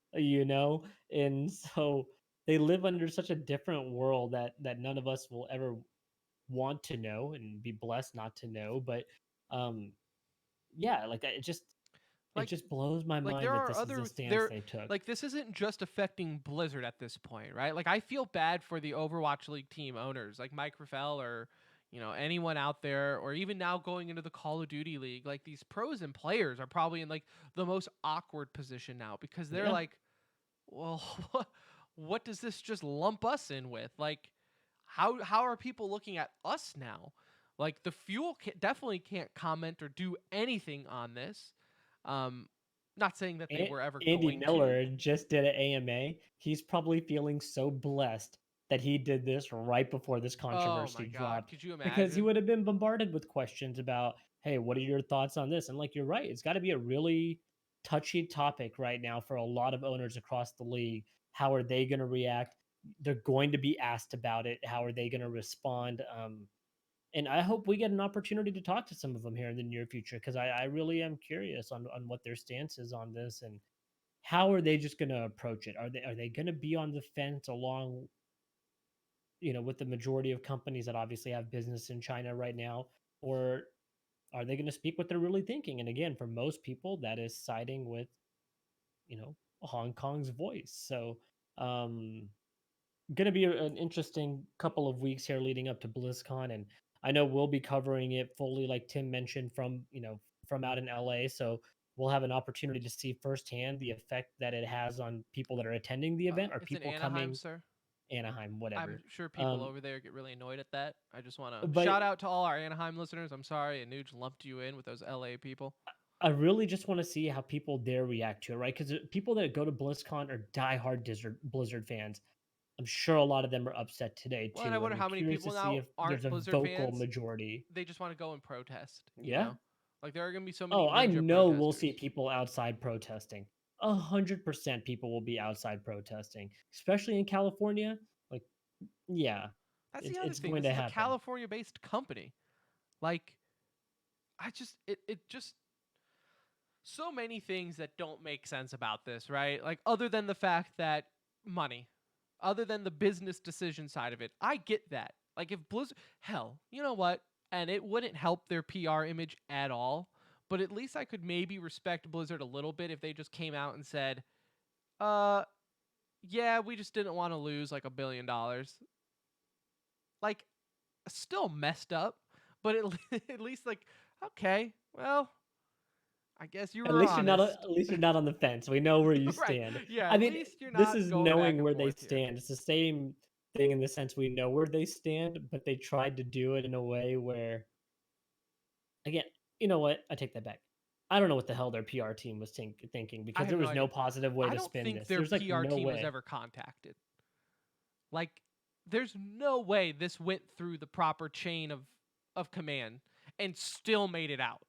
And so they live under such a different world that none of us will ever want to know and be blessed not to know. But um yeah, like it like just blows my like mind there that are this is the other stance there they took. like this isn't just affecting Blizzard at this point, right? Like I feel bad for the Overwatch League team owners, like Mike Raffel or anyone out there, or even now going into the Call of Duty League. Like these pros and players are probably in like the most awkward position now because they're Yeah. like, well, what does this just lump us in with? Like, how are people looking at us now? Like the fuel definitely can't comment or do anything on this. Um, Not saying that they were ever Andy going to. Miller just did an AMA. He's probably feeling so blessed that he did this right before this Oh controversy my God, dropped could you because he imagine? would have been bombarded with questions about, hey, what are your thoughts on this? And like you're right, it's got to be a really touchy topic right now for a lot of owners across the league. How are they going to react? They're going to be asked about it. How are they going to respond? And I hope we get an opportunity to talk to some of them here in the near future because I really am curious on what their stance is on this and how are they just going to approach it? Are they going to be on the fence along, with the majority of companies that obviously have business in China right now, or are they going to speak what they're really thinking? And again, for most people, that is siding with, Hong Kong's voice. So, going to be an interesting couple of weeks here leading up to BlizzCon, and I know we'll be covering it fully, like Tim mentioned, from from out in LA. So we'll have an opportunity to see firsthand the effect that it has on people that are attending the event, or It's in people Anaheim, coming sir. Anaheim, I'm whatever. sure people Um, over there get really annoyed at that. I just want to but shout out to all our Anaheim listeners. I'm sorry, Anuj lumped you in with those LA people. I really just want to see how people there react to it, right? Because people that go to BlizzCon are diehard Blizzard fans. I'm sure a lot of them are upset today Well, and I too, and wonder I'm how many curious to people see now if there's aren't a Blizzard vocal fans. majority. They just want to go and protest, Yeah. Like there are going to be so many Oh, I ninja know we'll see protesters. people outside protesting. 100% people will be outside protesting, especially in California. Like, yeah, That's the other it's thing. going This to is a happen. California-based company. Like it just so many things that don't make sense about this, right? Like other than the fact that money, other than the business decision side of it. I get that. Like if Blizzard, hell, you know what? And it wouldn't help their PR image at all, but at least I could maybe respect Blizzard a little bit if they just came out and said, "Uh, yeah, we just didn't want to lose like $1 billion." Like still messed up, but at least like okay, well, I guess you At were least you're not honest. at least you're not on the fence. We know where you Right. stand. Yeah, I at mean, least you're this not is going back knowing and where they forth here. stand. It's the same thing in the sense we know where they stand, but they tried to do it in a way where, again, you know what? I take that back. I don't know what the hell their PR team was thinking, I because have there no was no idea. positive way I to don't spin think this. their There's like PR no team was way. ever contacted. Like there's no way this went through the proper chain of command and still made it out.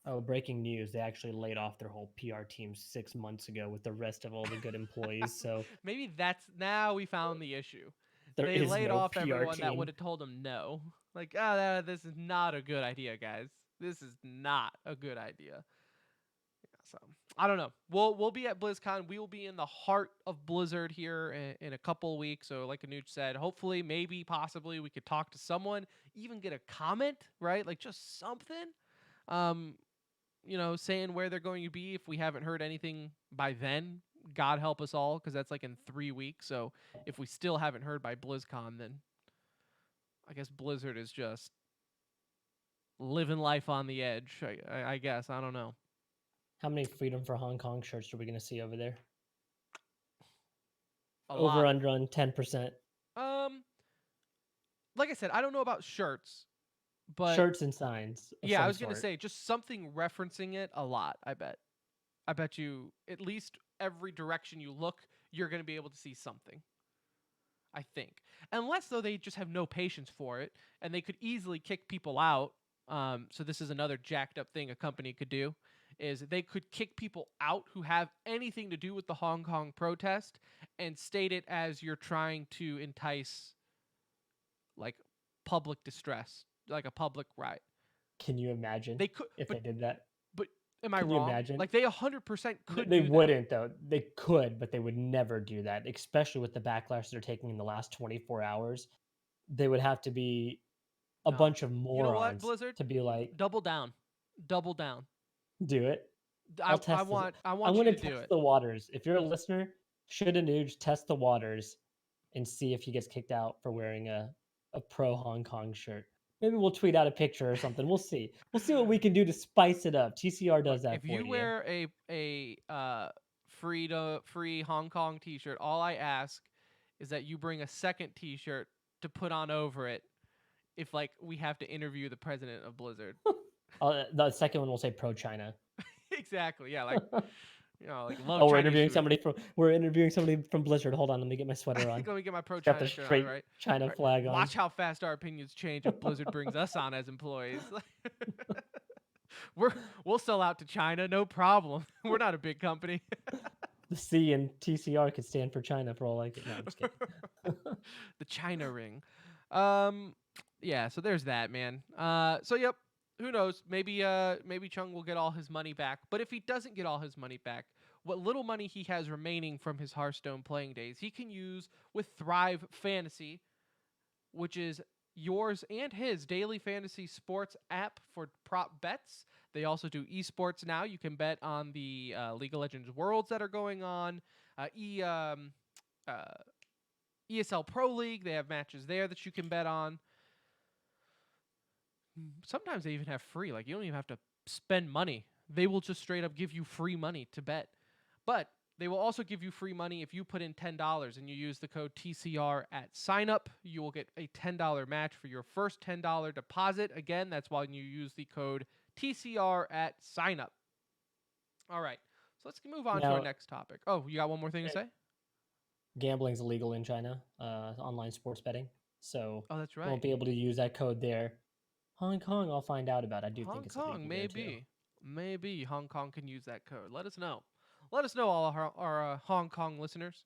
Oh, breaking news. They actually laid off their whole PR team 6 months ago with the rest of all the good employees. So Maybe that's now we found the issue. there They is laid no off PR everyone that would team. have told them no. Like, ah, this is not a good idea, guys. This is not a good idea. So I don't know. We'll be at BlizzCon. We will be in the heart of Blizzard here in a couple of weeks. So like Anuj said, hopefully, maybe, possibly, we could talk to someone, even get a comment, right? Like just something. Um, saying where they're going to be if we haven't heard anything by then. God help us all, because that's like in 3 weeks. So if we still haven't heard by BlizzCon, then I guess Blizzard is just living life on the edge. I guess I don't know. How many Freedom for Hong Kong shirts are we going to see over there? A Over lot. under on 10%. Um, like I said, I don't know about shirts, but Shirts and signs of yeah, I some was gonna sort. say just something referencing it a lot. I bet. I bet you at least every direction you look, you're gonna be able to see something. I think, unless though they just have no patience for it, and they could easily kick people out. So this is another jacked up thing a company could do, is they could kick people out who have anything to do with the Hong Kong protest, and state it as you're trying to entice like public distress, like a public riot. Can you imagine They could, if but they did that? but am I Can you wrong? imagine? Like they 100% could They do that. wouldn't, though. They could, but they would never do that, especially with the backlash they're taking in the last 24 hours. They would have to be a No. bunch of You know what, morons Blizzard? to be like, Double down. Double down. do it. I I'll I test this. want I I'm want you going to to do test it. the waters. If you're a listener, should Anuj test the waters and see if he gets kicked out for wearing a pro Hong Kong shirt. Maybe we'll tweet out a picture or something. We'll see. We'll see what we can do to spice it up. TCR Look, does that if for you you. wear a free Hong Kong t-shirt, all I ask is that you bring a second t-shirt to put on over it if like we have to interview the president of Blizzard. The second one will say pro China. Exactly. Yeah, like like love Oh, Chinese food. we're interviewing somebody from Blizzard. Hold on, let me get my sweater on. Let me get my pro It's got the China shirt on, straight right? China Right. flag on. Watch how fast our opinions change if Blizzard brings us on as employees. We're we'll sell out to China, no problem. We're not a big company. The C in TCR could stand for China for all I could. No, I'm just kidding. The China ring. Yeah, so there's that, man. So yep, who knows? Maybe Chung will get all his money back. But if he doesn't get all his money back, what little money he has remaining from his Hearthstone playing days, he can use with Thrive Fantasy, which is yours and his daily fantasy sports app for prop bets. They also do esports now. You can bet on the League of Legends Worlds that are going on. Uh, ESL Pro League, they have matches there that you can bet on. Sometimes they even have free. Like, you don't even have to spend money. They will just straight up give you free money to bet. But they will also give you free money if you put in $10 and you use the code TCR at sign up. You will get a $10 match for your first $10 deposit. Again, that's why you use the code TCR at sign up. All right. So let's move on to our next topic. Oh, you got one more thing to say? Gambling's illegal in China, online sports betting. So oh, that's right. won't be able to use that code there. Hong Kong, I'll find out about. I do think it's illegal Hong Kong, there too. Maybe Hong Kong can use that code. Let us know. Let us know, all our Hong Kong listeners.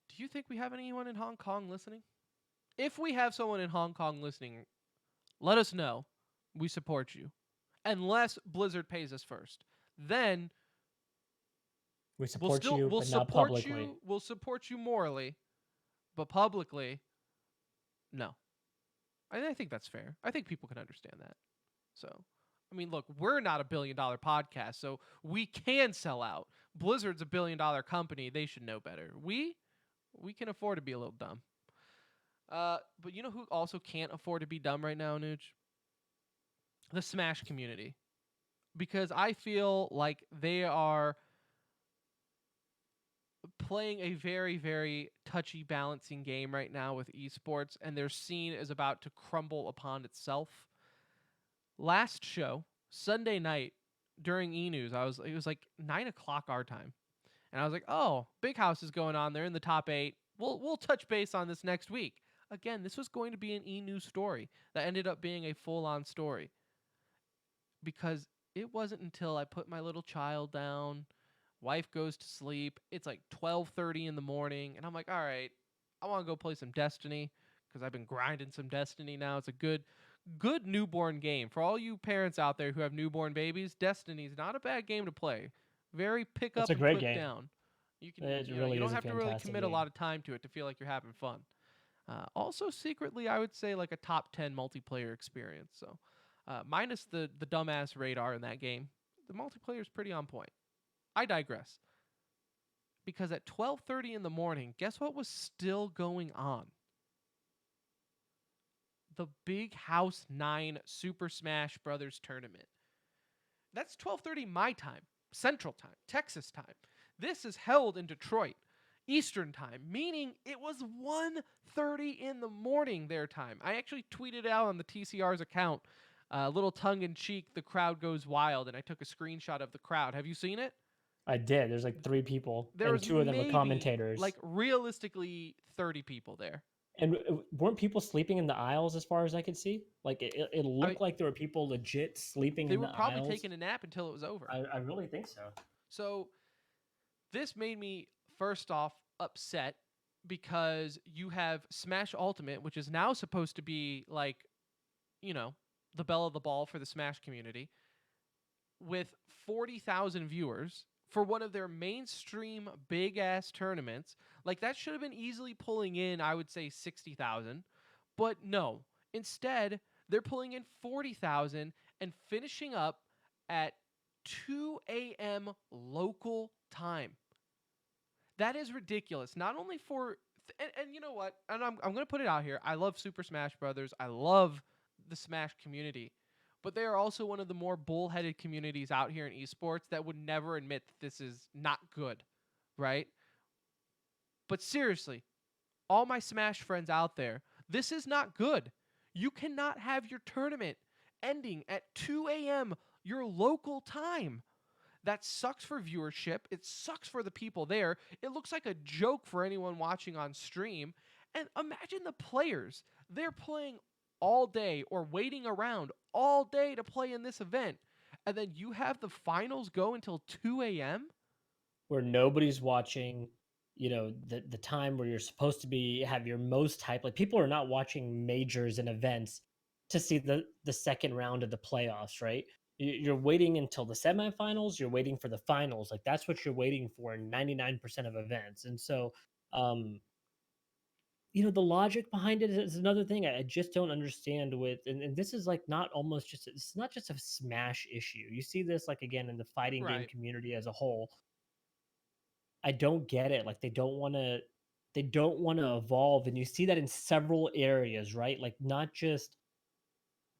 Do you think we have anyone in Hong Kong listening? If we have someone in Hong Kong listening, let us know. We support you. Unless Blizzard pays us first. Then we support you, but not publicly. We'll support you morally, but publicly, no. I think that's fair. I think people can understand that. So, I mean, look, we're not a $1 billion podcast, so we can sell out. Blizzard's a $1 billion company. They should know better. We can afford to be a little dumb. But you know who also can't afford to be dumb right now, Nuge? The Smash community. Because I feel like they are playing a very, very touchy balancing game right now with esports, and their scene is about to crumble upon itself. Last show, Sunday night, during E-News, it was like 9 o'clock our time. And I was like, oh, Big House is going on. They're in the top 8. We'll touch base on this next week. Again, this was going to be an E-News story that ended up being a full-on story. Because it wasn't until I put my little child down, wife goes to sleep, it's like 12:30 in the morning, and I'm like, all right, I want to go play some Destiny, because I've been grinding some Destiny now. It's a good newborn game. For all you parents out there who have newborn babies, Destiny's not a bad game to play. Very pick up and put down. You can you don't have to really commit a lot of time to it to feel like you're having fun. Also, secretly, I would say like a top 10 multiplayer experience. So, minus the dumbass radar in that game, the multiplayer is pretty on point. I digress. Because at 12:30 in the morning, guess what was still going on? The Big House 9 Super Smash Brothers tournament. That's 12:30 my time, Central Time, Texas time. This is held in Detroit, Eastern Time, meaning it was 1:30 in the morning their time. I actually tweeted out on the TCR's account, a little tongue-in-cheek, the crowd goes wild, and I took a screenshot of the crowd. Have you seen it? I did. There's like 3 people, and 2 of them were commentators. Like, realistically, 30 people there. And weren't people sleeping in the aisles as far as I could see? Like, it looked like there were people legit sleeping in the aisles. They were probably taking a nap until it was over. I really think so. So, this made me, first off, upset because you have Smash Ultimate, which is now supposed to be, like, you know, the belle of the ball for the Smash community, with 40,000 viewers for one of their mainstream big-ass tournaments. Like, that should have been easily pulling in, I would say, 60,000. But no. Instead, they're pulling in 40,000 and finishing up at 2 a.m. local time. That is ridiculous. Not only for... And you know what? And I'm going to put it out here. I love Super Smash Brothers. I love the Smash community. But they are also one of the more bullheaded communities out here in esports that would never admit that this is not good, right? But seriously, all my Smash friends out there, this is not good. You cannot have your tournament ending at 2 a.m. your local time. That sucks for viewership. It sucks for the people there. It looks like a joke for anyone watching on stream. And imagine the players. They're playing all day or waiting around all day to play in this event. And then you have the finals go until 2 a.m.? Where nobody's watching, you know, the time where you're supposed to have your most hype. Like, people are not watching majors and events to see the second round of the playoffs, right? You're waiting until the semifinals. You're waiting for the finals. Like, that's what you're waiting for in 99% of events. And so, the logic behind it is another thing I just don't understand with, and this is like not almost just it's not just a Smash issue. You see this like again in the fighting game Right. community as a whole. I don't get it. Like they don't want to evolve, and you see that in several areas, right? Like not just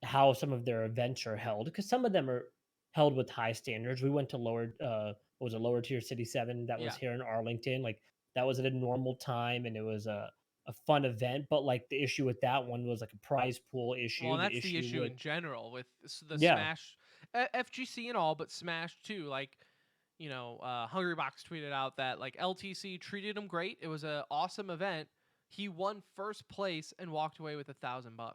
how some of their events are held, because some of them are held with high standards. We went to what was it, lower tier city 7 that was Yeah. here in Arlington. Like that was at a normal time and it was a fun event. But like the issue with that one was like a prize pool Well, issue. and The that's the issue issue with in general with the yeah, Smash, FGC and all, but Smash too. Like, Hungrybox tweeted out that like LTC treated him great. It was an awesome event. He won first place and walked away with $1,000.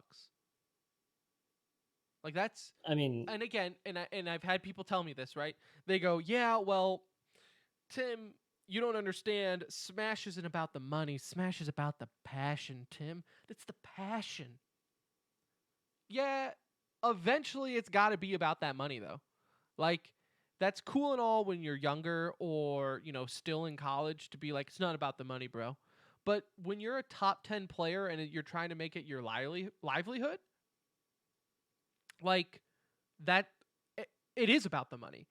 Like that's, I mean, and again, and I've had people tell me this, right? They go, yeah, well, Tim, you don't understand. Smash isn't about the money. Smash is about the passion, Tim. It's the passion. Yeah, eventually it's got to be about that money though. Like that's cool and all when you're younger or, still in college to be like it's not about the money, bro. But when you're a top 10 player and you're trying to make it your livelihood, like that it is about the money,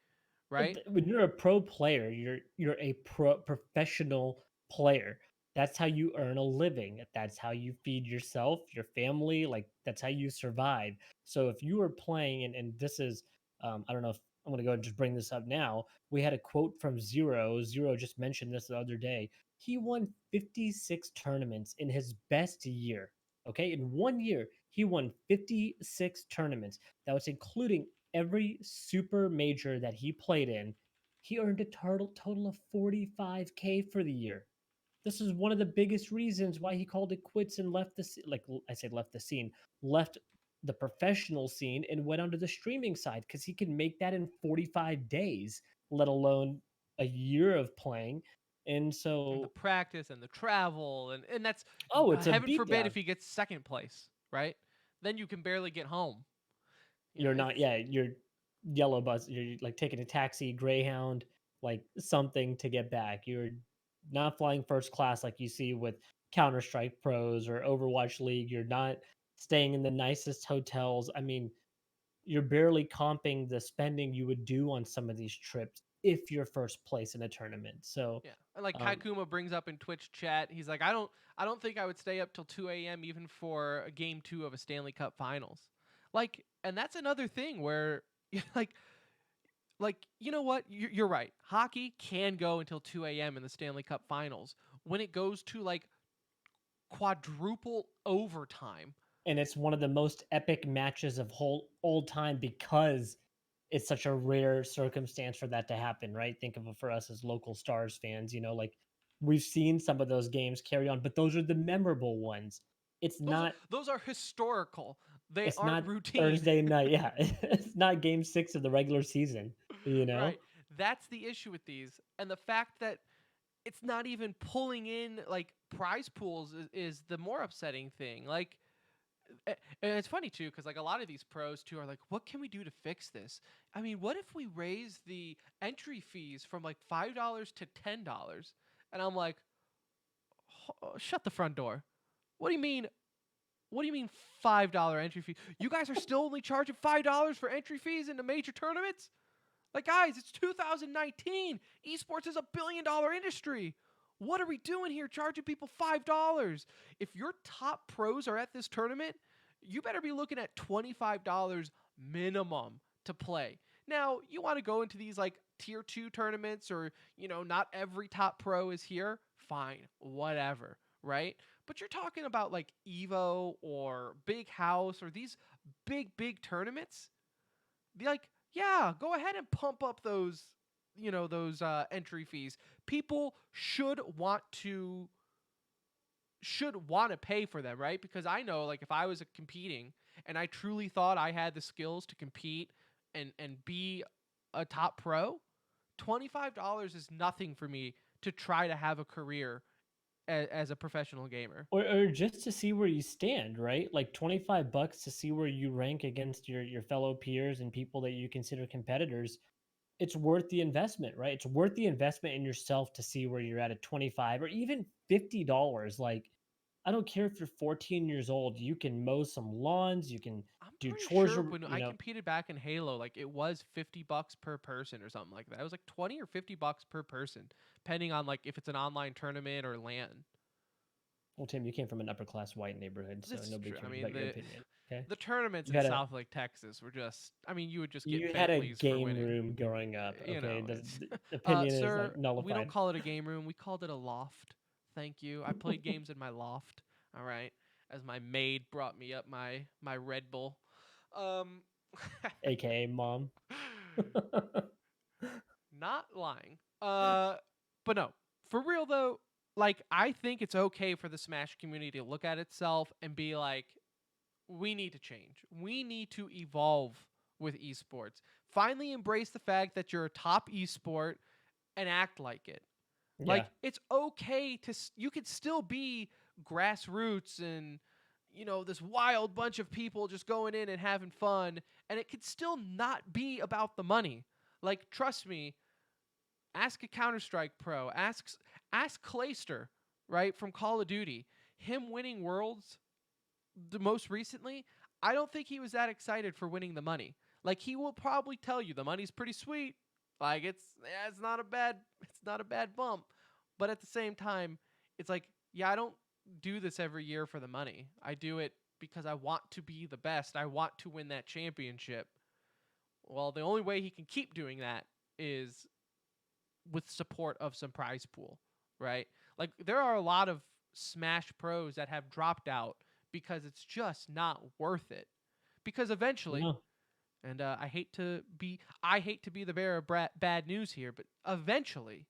right? when you're a pro player, you're a professional player. That's how you earn a living. That's how you feed yourself, your family. Like that's how you survive. So if you are playing, and this is, I don't know if I'm going to go and just bring this up now. We had a quote from Zero. Zero just mentioned this the other day. He won 56 tournaments in his best year. Okay, in 1 year, he won 56 tournaments. That was including every super major that he played in. He earned a total of 45K for the year. This is one of the biggest reasons why he called it quits and left like I said left the scene, left the professional scene and went onto the streaming side because he can make that in 45 days, let alone a year of playing. And And the so, practice and the travel and that's oh, it's a heaven forbid beatdown. if he gets second place, right? Then you can barely get home. You're not, It's yeah, you're yellow bus, you're like taking a taxi, Greyhound, like something to get back. You're not flying first class like you see with Counter Strike Pros or Overwatch League. You're not staying in the nicest hotels. I mean, you're barely comping the spending you would do on some of these trips if you're first place in a tournament. So, Yeah. And like um, Kaikuma brings up in Twitch chat, he's like, I don't think I would stay up till 2 a.m. even for a game 2 of a Stanley Cup Finals. Like, and that's another thing where like you know what? You're right. Hockey can go until 2 a.m. in the Stanley Cup Finals. When it goes to like quadruple overtime, and it's one of the most epic matches of whole all time because it's such a rare circumstance for that to happen, right? Think of it for us as local Stars fans, like we've seen some of those games carry on, but those are the memorable ones. It's not those are historical. They it's aren't not routine. Thursday night. Yeah. It's not game 6 of the regular season, you know? Right. That's the issue with these. And the fact that it's not even pulling in like prize pools is the more upsetting thing. Like and it's funny too because like a lot of these pros too are like, what can we do to fix this? I mean, what if we raise the entry fees from like $5 to $10? And I'm like, shut the front door. What do you mean? What do you mean $5 entry fee? You guys are still only charging $5 for entry fees into major tournaments? Like, guys, it's 2019. Esports is $1 billion industry. What are we doing here charging people $5? If your top pros are at this tournament, you better be looking at $25 minimum to play. Now, you want to go into these like tier 2 tournaments or, not every top pro is here. Fine, whatever, right? But you're talking about like Evo or Big House or these big tournaments. Be like, yeah, go ahead and pump up those entry fees. People should want to pay for them, right? Because I know like if I was competing and I truly thought I had the skills to compete and be a top pro, $25 is nothing for me to try to have a career as a professional gamer. Or just to see where you stand, right? Like 25 bucks to see where you rank against your fellow peers and people that you consider competitors. It's worth the investment, right? It's worth the investment in yourself to see where you're at 25 or even $50. Like I don't care if you're 14 years old. You can mow some lawns. You can I'm do pretty chores. sure when You I know, competed back in Halo, like it was $50 per person or something like that. It was like 20 or $50 per person, depending on like if it's an online tournament or LAN. well, Tim, you came from an upper class white neighborhood, so This is nobody true. I cares mean, about your opinion. Okay, the tournaments you in had a South Lake, Texas were just, I mean, you would just get you had a Bentleys for game winning. room growing up. You Okay, know, it's the opinion is sir, we don't nullified. call it a game room. We called it a loft. Thank you. I played games in my loft. All right. As my maid brought me up my Red Bull. Um AKA mom. Not lying. But no. For real though, like I think it's okay for the Smash community to look at itself and be like, we need to change. We need to evolve with esports. Finally embrace the fact that you're a top esport and act like it. Yeah, Like it's okay to you could still be grassroots and this wild bunch of people just going in and having fun, and it could still not be about the money. Like trust me, ask a Counter-Strike pro, ask Clayster, right, from Call of Duty. Him winning worlds the most recently, I don't think he was that excited for winning the money. Like he will probably tell you the money's pretty sweet. Like it's not a bad bump. But at the same time, it's like, yeah, I don't do this every year for the money. I do it because I want to be the best. I want to win that championship. Well, the only way he can keep doing that is with support of some prize pool, right? Like there are a lot of Smash pros that have dropped out because it's just not worth it. Because eventually, no, and I hate to be the bearer of bad news here, but eventually,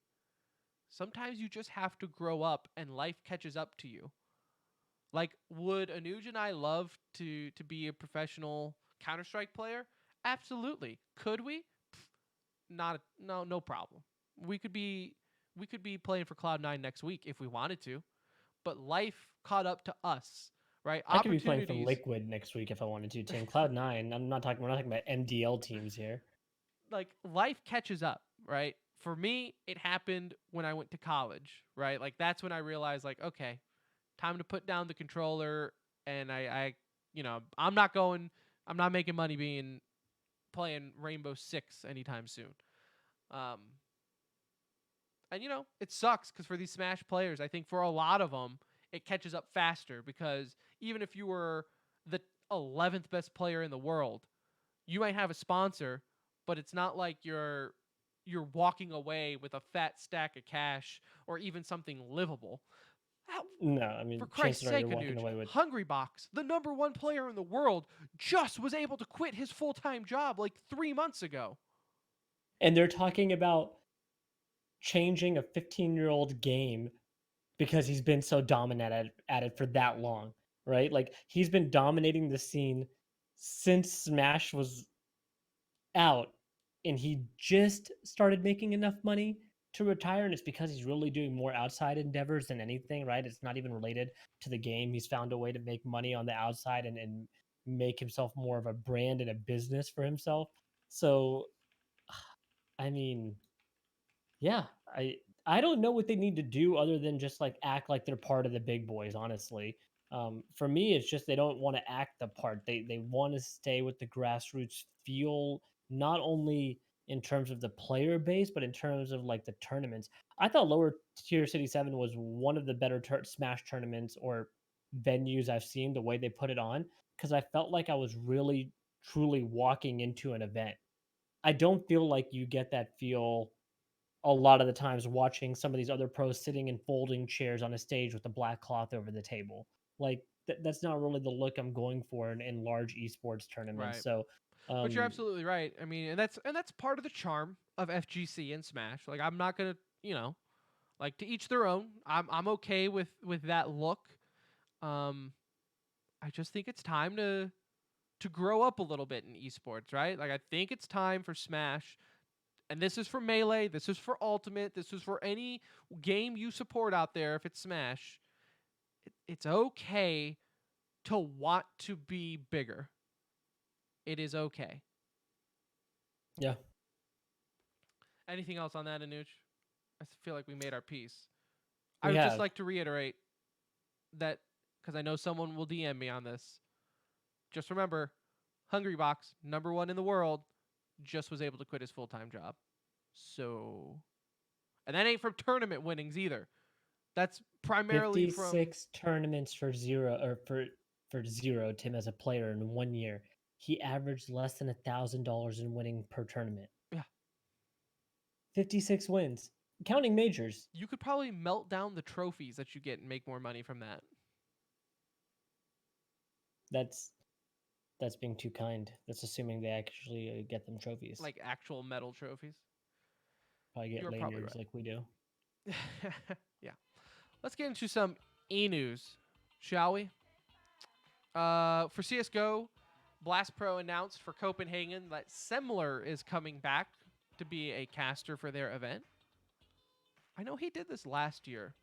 sometimes you just have to grow up and life catches up to you. Like, would Anuj and I love to be a professional Counter Strike player? Absolutely. Could we? No problem. We could be we could be playing for Cloud9 next week if we wanted to, but life caught up to us, right? I could be playing for Opportunities Liquid next week if I wanted to. Team Cloud9. I'm not talking. We're not talking about MDL teams here. like life catches up, right? For me, it happened when I went to college, right? Like that's when I realized like, okay, time to put down the controller and I'm not making money being playing Rainbow Six anytime soon. Um, And it sucks because for these Smash players, I think for a lot of them, it catches up faster because even if you were the 11th best player in the world, you might have a sponsor, but it's not like you're walking away with a fat stack of cash or even something livable. How, No, I for mean, Christ's chances are you're sake, walking Anuj, away with. Hungrybox, the number one player in the world, just was able to quit his full-time job like 3 months ago. And they're talking about changing a 15-year-old game because he's been so dominant at it for that long, right? Like he's been dominating the scene since Smash was out, and he just started making enough money to retire, and it's because he's really doing more outside endeavors than anything, right? It's not even related to the game. He's found a way to make money on the outside and make himself more of a brand and a business for himself. So I mean, yeah, I don't know what they need to do other than just like act like they're part of the big boys, honestly. For me, it's just they don't want to act the part. They want to stay with the grassroots feel, not only in terms of the player base, but in terms of like the tournaments. I thought Lower Tier City 7 was one of the better Smash tournaments or venues I've seen, the way they put it on, because I felt like I was really truly walking into an event. I don't feel like you get that feel a lot of the times watching some of these other pros sitting in folding chairs on a stage with a black cloth over the table. Like that's not really the look I'm going for in large esports tournaments. Right. So, But you're um, absolutely right. I mean, and that's part of the charm of FGC and Smash. Like I'm not gonna, like to each their own. I'm okay with that look. Um, I just think it's time to grow up a little bit in esports, right? Like I think it's time for Smash, and this is for Melee, this is for Ultimate, this is for any game you support out there. If it's Smash, it's okay to want to be bigger. It is okay. yeah, Anything else on that, Anuj? I feel like we made our piece. I we would just have. like to reiterate that because I know someone will DM me on this. Just remember, Hungrybox, #1 in the world, just was able to quit his full-time job. So, and that ain't from tournament winnings either. That's primarily from 56 tournaments for zero or for zero, Tim, as a player in 1 year. He averaged less than $1,000 in winning per tournament. yeah. 56 wins, counting majors. You could probably melt down the trophies that you get and make more money from that. That's being too kind. That's assuming they actually get them trophies. Like actual medal trophies. Probably get You're probably lanyards right. like we do. Yeah. Let's get into some e-news, shall we? For CSGO, Blast Pro announced for Copenhagen that Semler is coming back to be a caster for their event. I know he did this last year.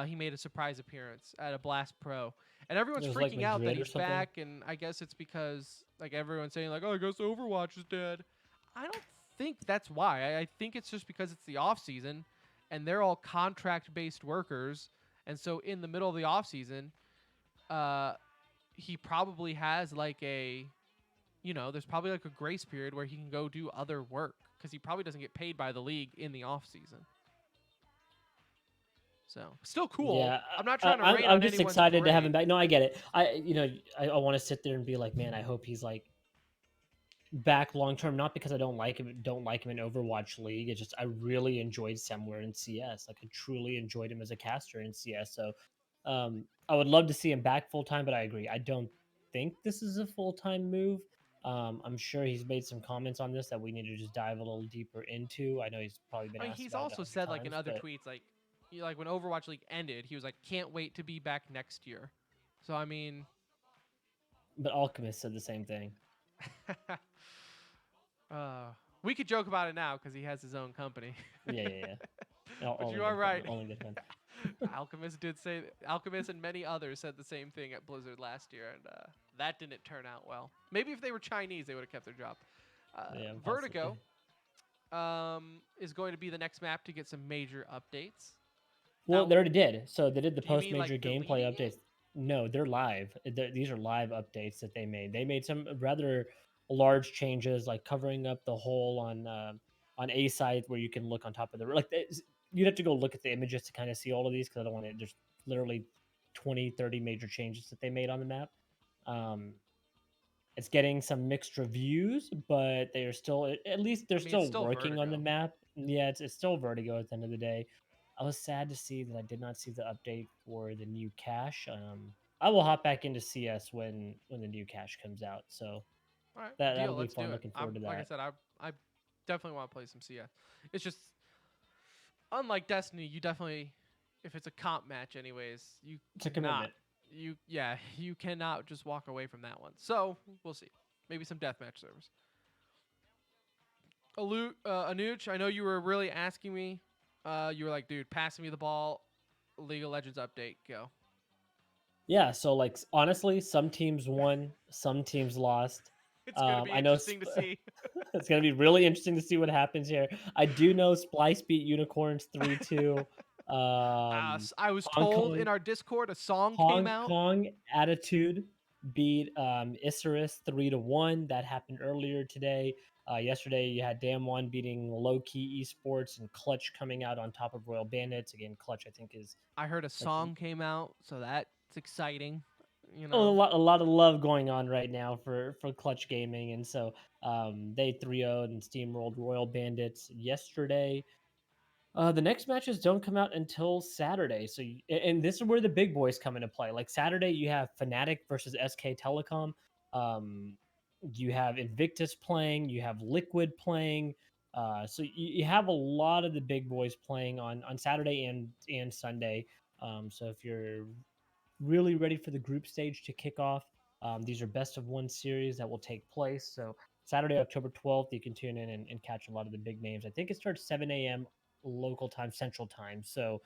He made a surprise appearance at a Blast Pro, and everyone's It was like freaking out that Madrid or he's something? back. And I guess it's because like everyone's saying like, "Oh, I guess Overwatch is dead." I don't think that's why. I think it's just because it's the off season, and they're all contract-based workers, and so in the middle of the off season, he probably has like there's probably like a grace period where he can go do other work because he probably doesn't get paid by the league in the off season. So still cool. Yeah, I'm not trying to rain I'm on just anyone's excited to have him parade. back. No, I get it. I want to sit there and be like, man, I hope he's like back long term. Not because I don't like him in Overwatch League. It's just I really enjoyed Semler in CS. Like I truly enjoyed him as a caster in CS. So I would love to see him back full time, but I agree. I don't think this is a full time move. I'm sure he's made some comments on this that we need to just dive a little deeper into. I know he's probably been I mean, asked he's about it also 100 said like in times, other but tweets like when Overwatch League ended, he was like, "Can't wait to be back next year." So I mean, Alchemist said the same thing. uh, we could joke about it now because he has his own company. Yeah. But Only you are good fun. right. Only good fun. Alchemist and many others said the same thing at Blizzard last year, and that didn't turn out well. Maybe if they were Chinese, they would have kept their job. Yeah, Vertigo is going to be the next map to get some major updates. Well, Now, they already did. So they did the do you mean post-major like gameplay deleting updates. it? No, they're live. These are live updates that they made. They made some rather large changes, like covering up the hole on A site where you can look on top of the you'd have to go look at the images to kind of see all of these because I don't want to. There's literally 20, 30 major changes that they made on the map. Um, it's getting some mixed reviews, but they are still at least they're I mean, it's still still working on the Vertigo. map. Yeah, it's still Vertigo at the end of the day. I was sad to see that I did not see the update for the new cache. I will hop back into CS when the new cache comes out. So All right, that'll deal. be Let's fun. do it. Looking I'm forward to like I that. said, I definitely want to play some CS. It's just unlike Destiny, you definitely, if it's a comp match, anyways, you It's a cannot, commitment. you cannot just walk away from that one. So we'll see. Maybe some deathmatch servers. Anuj, I know you were really asking me. You were like, dude, passing me the ball. League of Legends update, go. Yeah. So like honestly, some teams won, some teams lost. It's gonna be I know interesting to see. it's gonna be really interesting to see what happens here. I do know Splice beat Unicorns 3-2. I was Hong told Kong in our Discord a song came Hong out. Kong Attitude beat Isurus 3-1. That happened earlier today. Yesterday, you had Damwon beating Low Key Esports and Clutch coming out on top of Royal Bandits. Again, Clutch I think is I heard a like song came out, so that's exciting. You a know, lot of love going on right now for Clutch Gaming, and so they 3-0'd and steamrolled Royal Bandits yesterday. The next matches don't come out until Saturday. So, and this is where the big boys come into play. Like Saturday, you have Fnatic versus SK Telecom. Um, you have Invictus playing. You have Liquid playing. So you have a lot of the big boys playing on Saturday and Sunday. So if you're really ready for the group stage to kick off. These are best of one series that will take place. So Saturday, October 12th, you can tune in and catch a lot of the big names. I think it starts 7 a.m. local time, Central time. So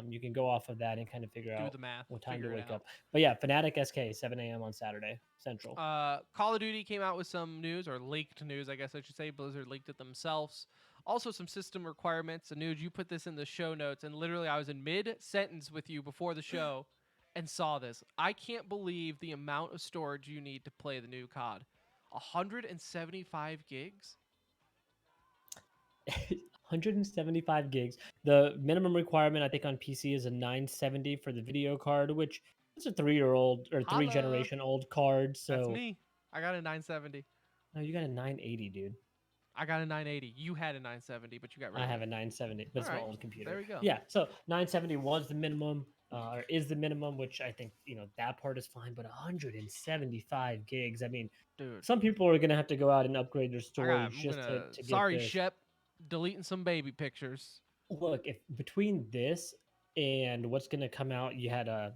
you can go off of that and kind of figure do out the math, what time to figure it wake out. up. But yeah, Fnatic SK, 7 a.m. on Saturday, Central. Call of Duty came out with some news, or leaked news, I guess I should say. Blizzard leaked it themselves. Also, some system requirements. Anuj, you put this in the show notes, and literally I was in mid-sentence with you before the show, and saw this. I can't believe the amount of storage you need to play the new COD. 175 gigs? 175 gigs. The minimum requirement, I think, on PC is a 970 for the video card, which is a 3-year-old or three Holla! generation old card. That's So, me. I got a 970. no, you got a 980, dude. I got a 980. You had a 970, but you got rid I of have it. a 970, but All it's my right. old computer. There we go. Yeah, so 970 was the minimum, or is the minimum, which I think that part is fine. But 175 gigs. I mean, Dude, some people are gonna have to go out and upgrade their storage I'm just gonna. to get Sorry, this. Shep. Deleting some baby pictures. Look, if between this and what's gonna come out, you had a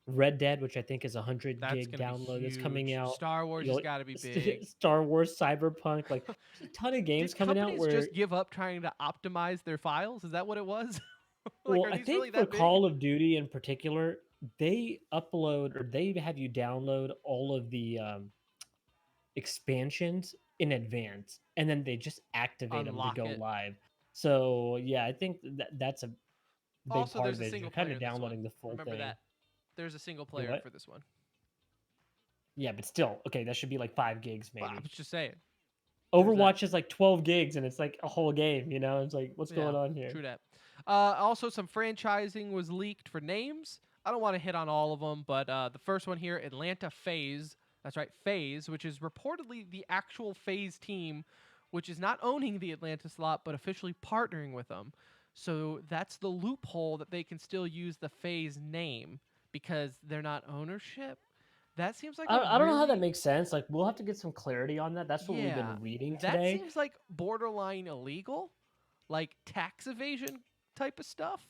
Red Dead, which I think is a 100 That's gig gonna be download that's coming huge. out. Star Wars has got to be big. Star Wars, Cyberpunk, like there's a ton of games Did coming out companies where. just give up trying to optimize their files? Is that what it was? Like, Well, are I these really think for that big? Call of Duty in particular, they upload or they have you download all of the expansions in advance, and then they just activate them to Unlock go it. live. So yeah, I think that's a big Also, part there's of a it. Is single you're kind player of in this one. downloading the full Remember thing. that. There's a single You player what? for this one. Yeah, but still, okay, that should be like 5 gigs But I maybe. was just saying. There's that. Overwatch is like 12 gigs, and it's like a whole game. It's like what's Yeah, going on here? true that. Also, some franchising was leaked for names. I don't want to hit on all of them, but the first one here, Atlanta FaZe. That's right, FaZe, which is reportedly the actual FaZe team, which is not owning the Atlanta slot, but officially partnering with them. So that's the loophole that they can still use the FaZe name because they're not ownership. That seems like a I don't know how that really, makes sense. Like we'll have to get some clarity on that. That's what we've yeah, been reading that today. seems like borderline illegal, like tax evasion type of stuff.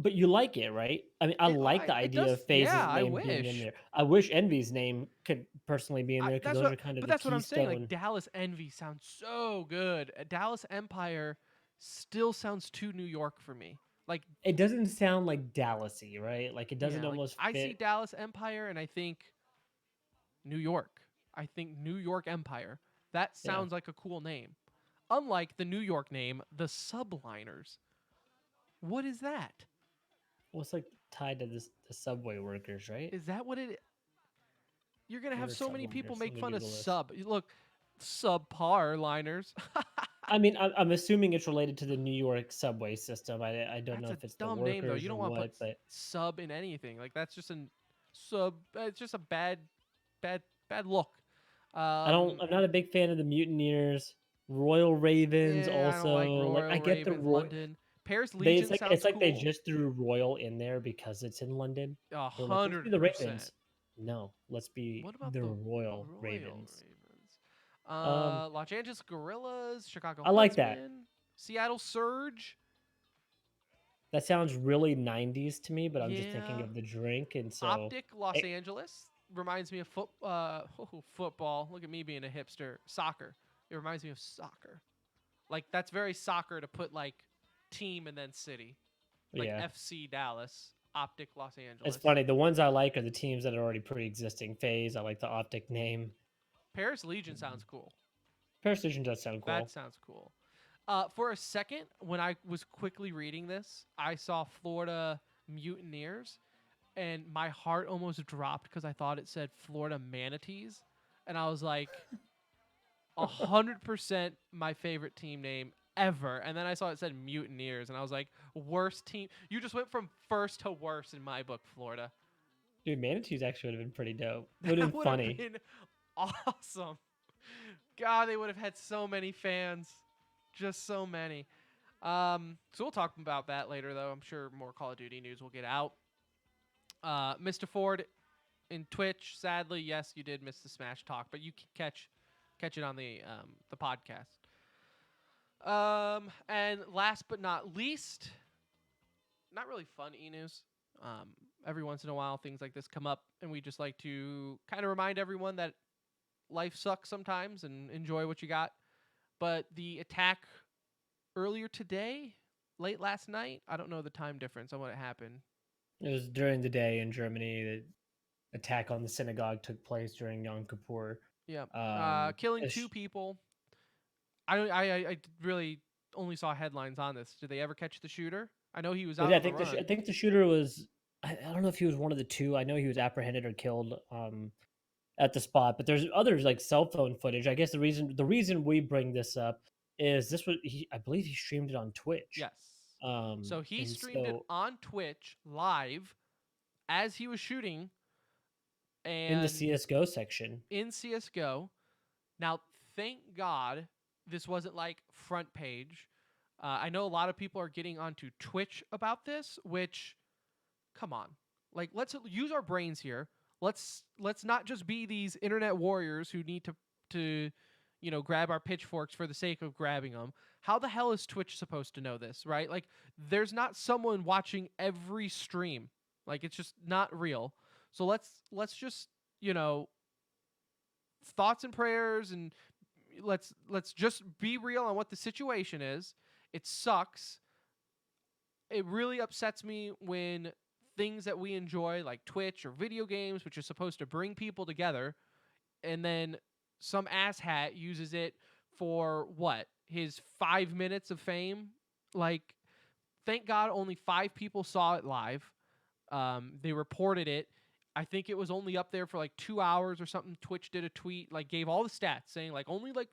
But you like it, right? I mean, I like the It idea does. of Yeah, Phase's I name being in wish. there. I wish Envy's name could personally be in there because That's those what. are kind of But the that's what I'm saying. Like keystone. Dallas Envy sounds so good. Dallas Empire still sounds too New York for me. Like, It doesn't sound like Dallasy, right? Like it doesn't yeah, like almost I see fit. Dallas Empire and I think New York. I think New York Empire. That Yeah. sounds like a cool name. Unlike the New York name, the Subliners. What is that? Well, it's like tied to the subway workers, right? Is that what it? You're gonna What have are so many people subliners? Let make me fun of Google this. Look, subpar liners. I mean, I'm assuming it's related to the New York subway system. I don't That's know a if it's the dumb name though. You workers or don't want to put what, but sub in anything. Like that's just an sub. It's just a bad look. I don't. Um, I'm not a big fan of the Mutineers, Royal Ravens. yeah, I don't like Also, like I Royal get the Ravens. Roy. London, Paris They it's Legion like sounds it's like they cool. just threw Royal in there because it's in London. A They're like, let's be the 100%. Ravens. No, let's be What about the the Royal Royal Ravens. Ravens? Um, Los Angeles Gorillas, Chicago I like that. Huntsmen, Seattle Surge. That sounds really 90s to me, but I'm just thinking Yeah, of the drink, and so Optic Los it, Angeles reminds me of football. Look at me being a hipster. Soccer. It reminds me of soccer. Like that's very soccer to put like team and then city. Like yeah, FC Dallas, Optic Los it's Angeles. funny. The ones I like are the teams that are already pre-existing. Phase, I like the Optic name. Paris Legion sounds cool. Parastation does sound That cool. sounds cool. For a second, when I was quickly reading this, I saw Florida Mutineers, and my heart almost dropped because I thought it said Florida Manatees, and I was like, 100% my favorite team name ever. And then I saw it said Mutineers, and I was like, worst team. You just went from first to worst in my book, Florida. Dude, Manatees actually would have been pretty dope. Would have That been would have funny. been awesome. God, they would have had so many fans. Just so many. So we'll talk about that later, though. I'm sure more Call of Duty news will get out. Mr. Ford in Twitch, sadly, yes, you did miss the Smash talk, but you can catch it on the podcast. And last but not least, not really fun e-news. Every once in a while, things like this come up, and we just like to kind of remind everyone that life sucks sometimes and enjoy what you got. But the attack earlier today, late last night, I don't know the time difference on when it happened. It was during the day in Germany. The attack on the synagogue took place during Yom Kippur. Yeah, Um, killing it's- two people. I really only saw headlines on this. Did they ever catch the shooter? I know he was out yeah, on the run. I think the shooter was I don't know if he was one of the two. I know he was apprehended or killed at the spot, but there's others like cell phone footage. I guess the reason we bring this up is this was I believe he streamed it on Twitch. Yes. So he And streamed it so on Twitch live as he was shooting in the and CS:GO section. in CS:GO. Now, thank God this wasn't like front page. I know a lot of people are getting onto Twitch about this, which, come on, like let's use our brains here. Let's not just be these internet warriors who need to grab our pitchforks for the sake of grabbing them. How the hell is Twitch supposed to know this, right? Like, there's not someone watching every stream. Like, it's just not real. So let's just thoughts and prayers, and let's just be real on what the situation is. It sucks. It really upsets me when things that we enjoy, like Twitch or video games, which are supposed to bring people together, and then some asshat uses it for what? His 5 minutes of fame? Like, thank God only 5 people saw it live. They reported it. I think it was only up there for like 2 hours or something. Twitch did a tweet, like gave all the stats saying like only like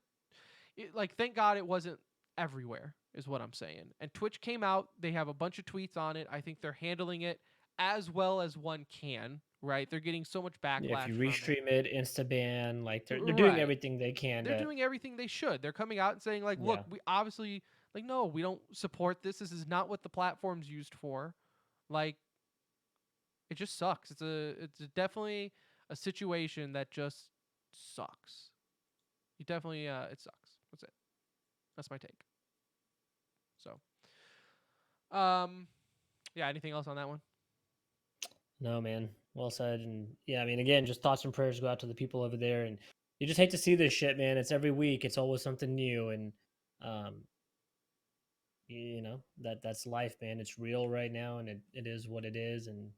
thank God it wasn't everywhere is what I'm saying. And Twitch came out. They have a bunch of tweets on it. I think they're handling it as well as one can, right? They're getting so much backlash. Yeah, if you from it. restream it, Instaban, like they're doing Right. everything they can. They're doing everything they should. They're coming out and saying like, look, Yeah. we obviously like no, we don't support this. This is not what the platform's used for. Like, it just sucks. It's definitely a situation that just sucks. You definitely it sucks. That's it. That's my take. So, yeah. Anything else on that one? No, man. Well said. And yeah, I mean, again, just thoughts and prayers go out to the people over there. And you just hate to see this shit, man. It's every week. It's always something new. And um, that's life, man. It's real right now, and it is what it is, and it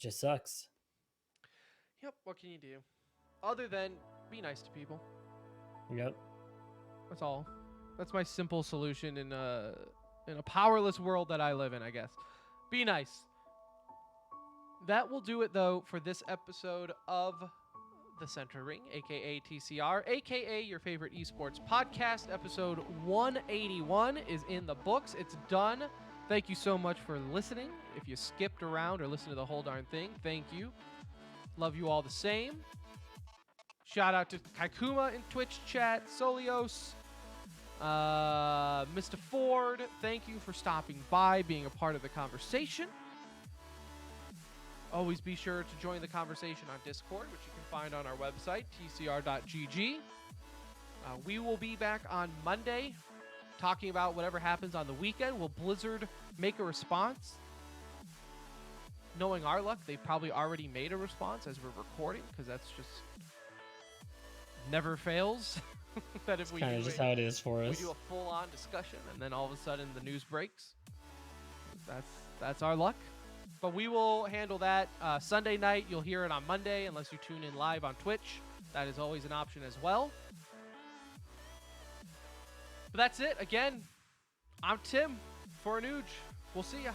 just sucks. Yep. What can you do? Other than be nice to people. Yep. That's all. That's my simple solution in a powerless world that I live in, I guess. Be nice. That will do it, though, for this episode of The Center Ring, a.k.a. TCR, a.k.a. your favorite esports podcast. Episode 181 is in the books. It's done. Thank you so much for listening. If you skipped around or listened to the whole darn thing, thank you. Love you all the same. Shout out to Kaikuma in Twitch chat, Solios, Mr. Ford. Thank you for stopping by, being a part of the conversation. Always be sure to join the conversation on Discord, which you can find on our website, tcr.gg. We will be back on Monday talking about whatever happens on the weekend. Will Blizzard make a response? Knowing our luck, they probably already made a response as we're recording, because that's just never fails. That if we Kind of just how it is for us. we do a full-on discussion, and then all of a sudden the news breaks. That's our luck. But we will handle that Sunday night. You'll hear it on Monday, unless you tune in live on Twitch. That is always an option as well. But that's it. Again, I'm Tim for Anuj. We'll see ya.